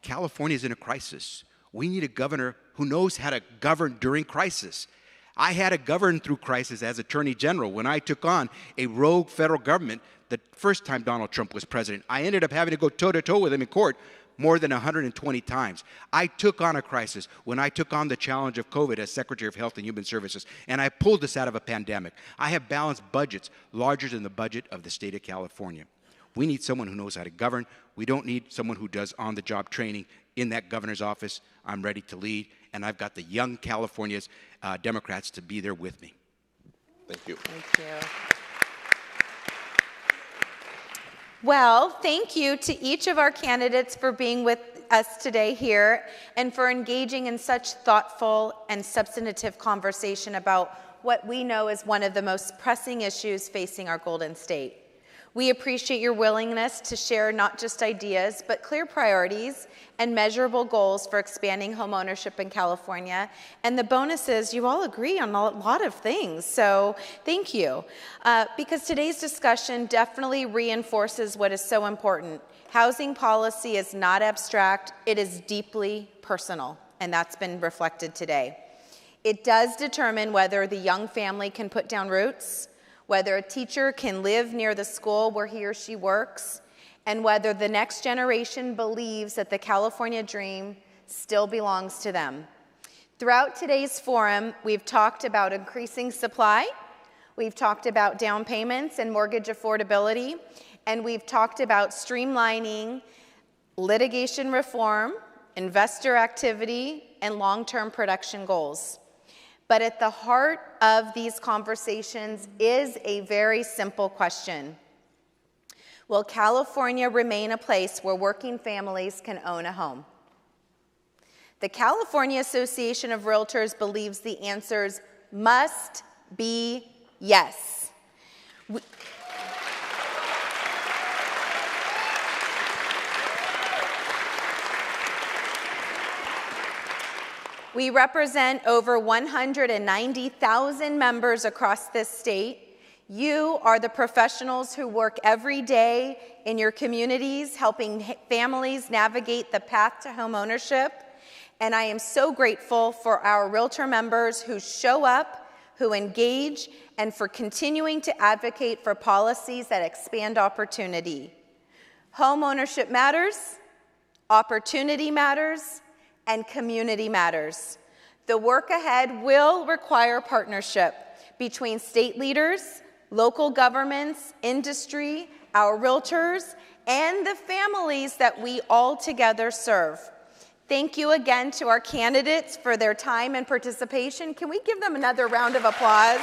California is in a crisis. We need a governor who knows how to govern during crisis. I had to govern through crisis as Attorney General when I took on a rogue federal government the first time Donald Trump was president. I ended up having to go toe-to-toe with him in court more than 120 times. I took on a crisis when I took on the challenge of COVID as Secretary of Health and Human Services, and I pulled us out of a pandemic. I have balanced budgets larger than the budget of the state of California. We need someone who knows how to govern. We don't need someone who does on-the-job training in that governor's office. I'm ready to lead, and I've got the young California's Democrats to be there with me. Thank you. Thank you. Well, thank you to each of our candidates for being with us today here and for engaging in such thoughtful and substantive conversation about what we know is one of the most pressing issues facing our Golden State. We appreciate your willingness to share not just ideas, but clear priorities and measurable goals for expanding homeownership in California. And the bonus is you all agree on a lot of things, so thank you. Because today's discussion definitely reinforces what is so important. Housing policy is not abstract, it is deeply personal, and that's been reflected today. It does determine whether the young family can put down roots, whether a teacher can live near the school where he or she works, and whether the next generation believes that the California dream still belongs to them. Throughout today's forum, we've talked about increasing supply, we've talked about down payments and mortgage affordability, and we've talked about streamlining litigation reform, investor activity, and long-term production goals. But at the heart of these conversations is a very simple question. Will California remain a place where working families can own a home? The California Association of Realtors believes the answers must be yes. We represent over 190,000 members across this state. You are the professionals who work every day in your communities, helping families navigate the path to home ownership. And I am so grateful for our realtor members who show up, who engage, and for continuing to advocate for policies that expand opportunity. Home ownership matters, opportunity matters, and community matters. The work ahead will require partnership between state leaders, local governments, industry, our realtors, and the families that we all together serve. Thank you again to our candidates for their time and participation. Can we give them another round of applause?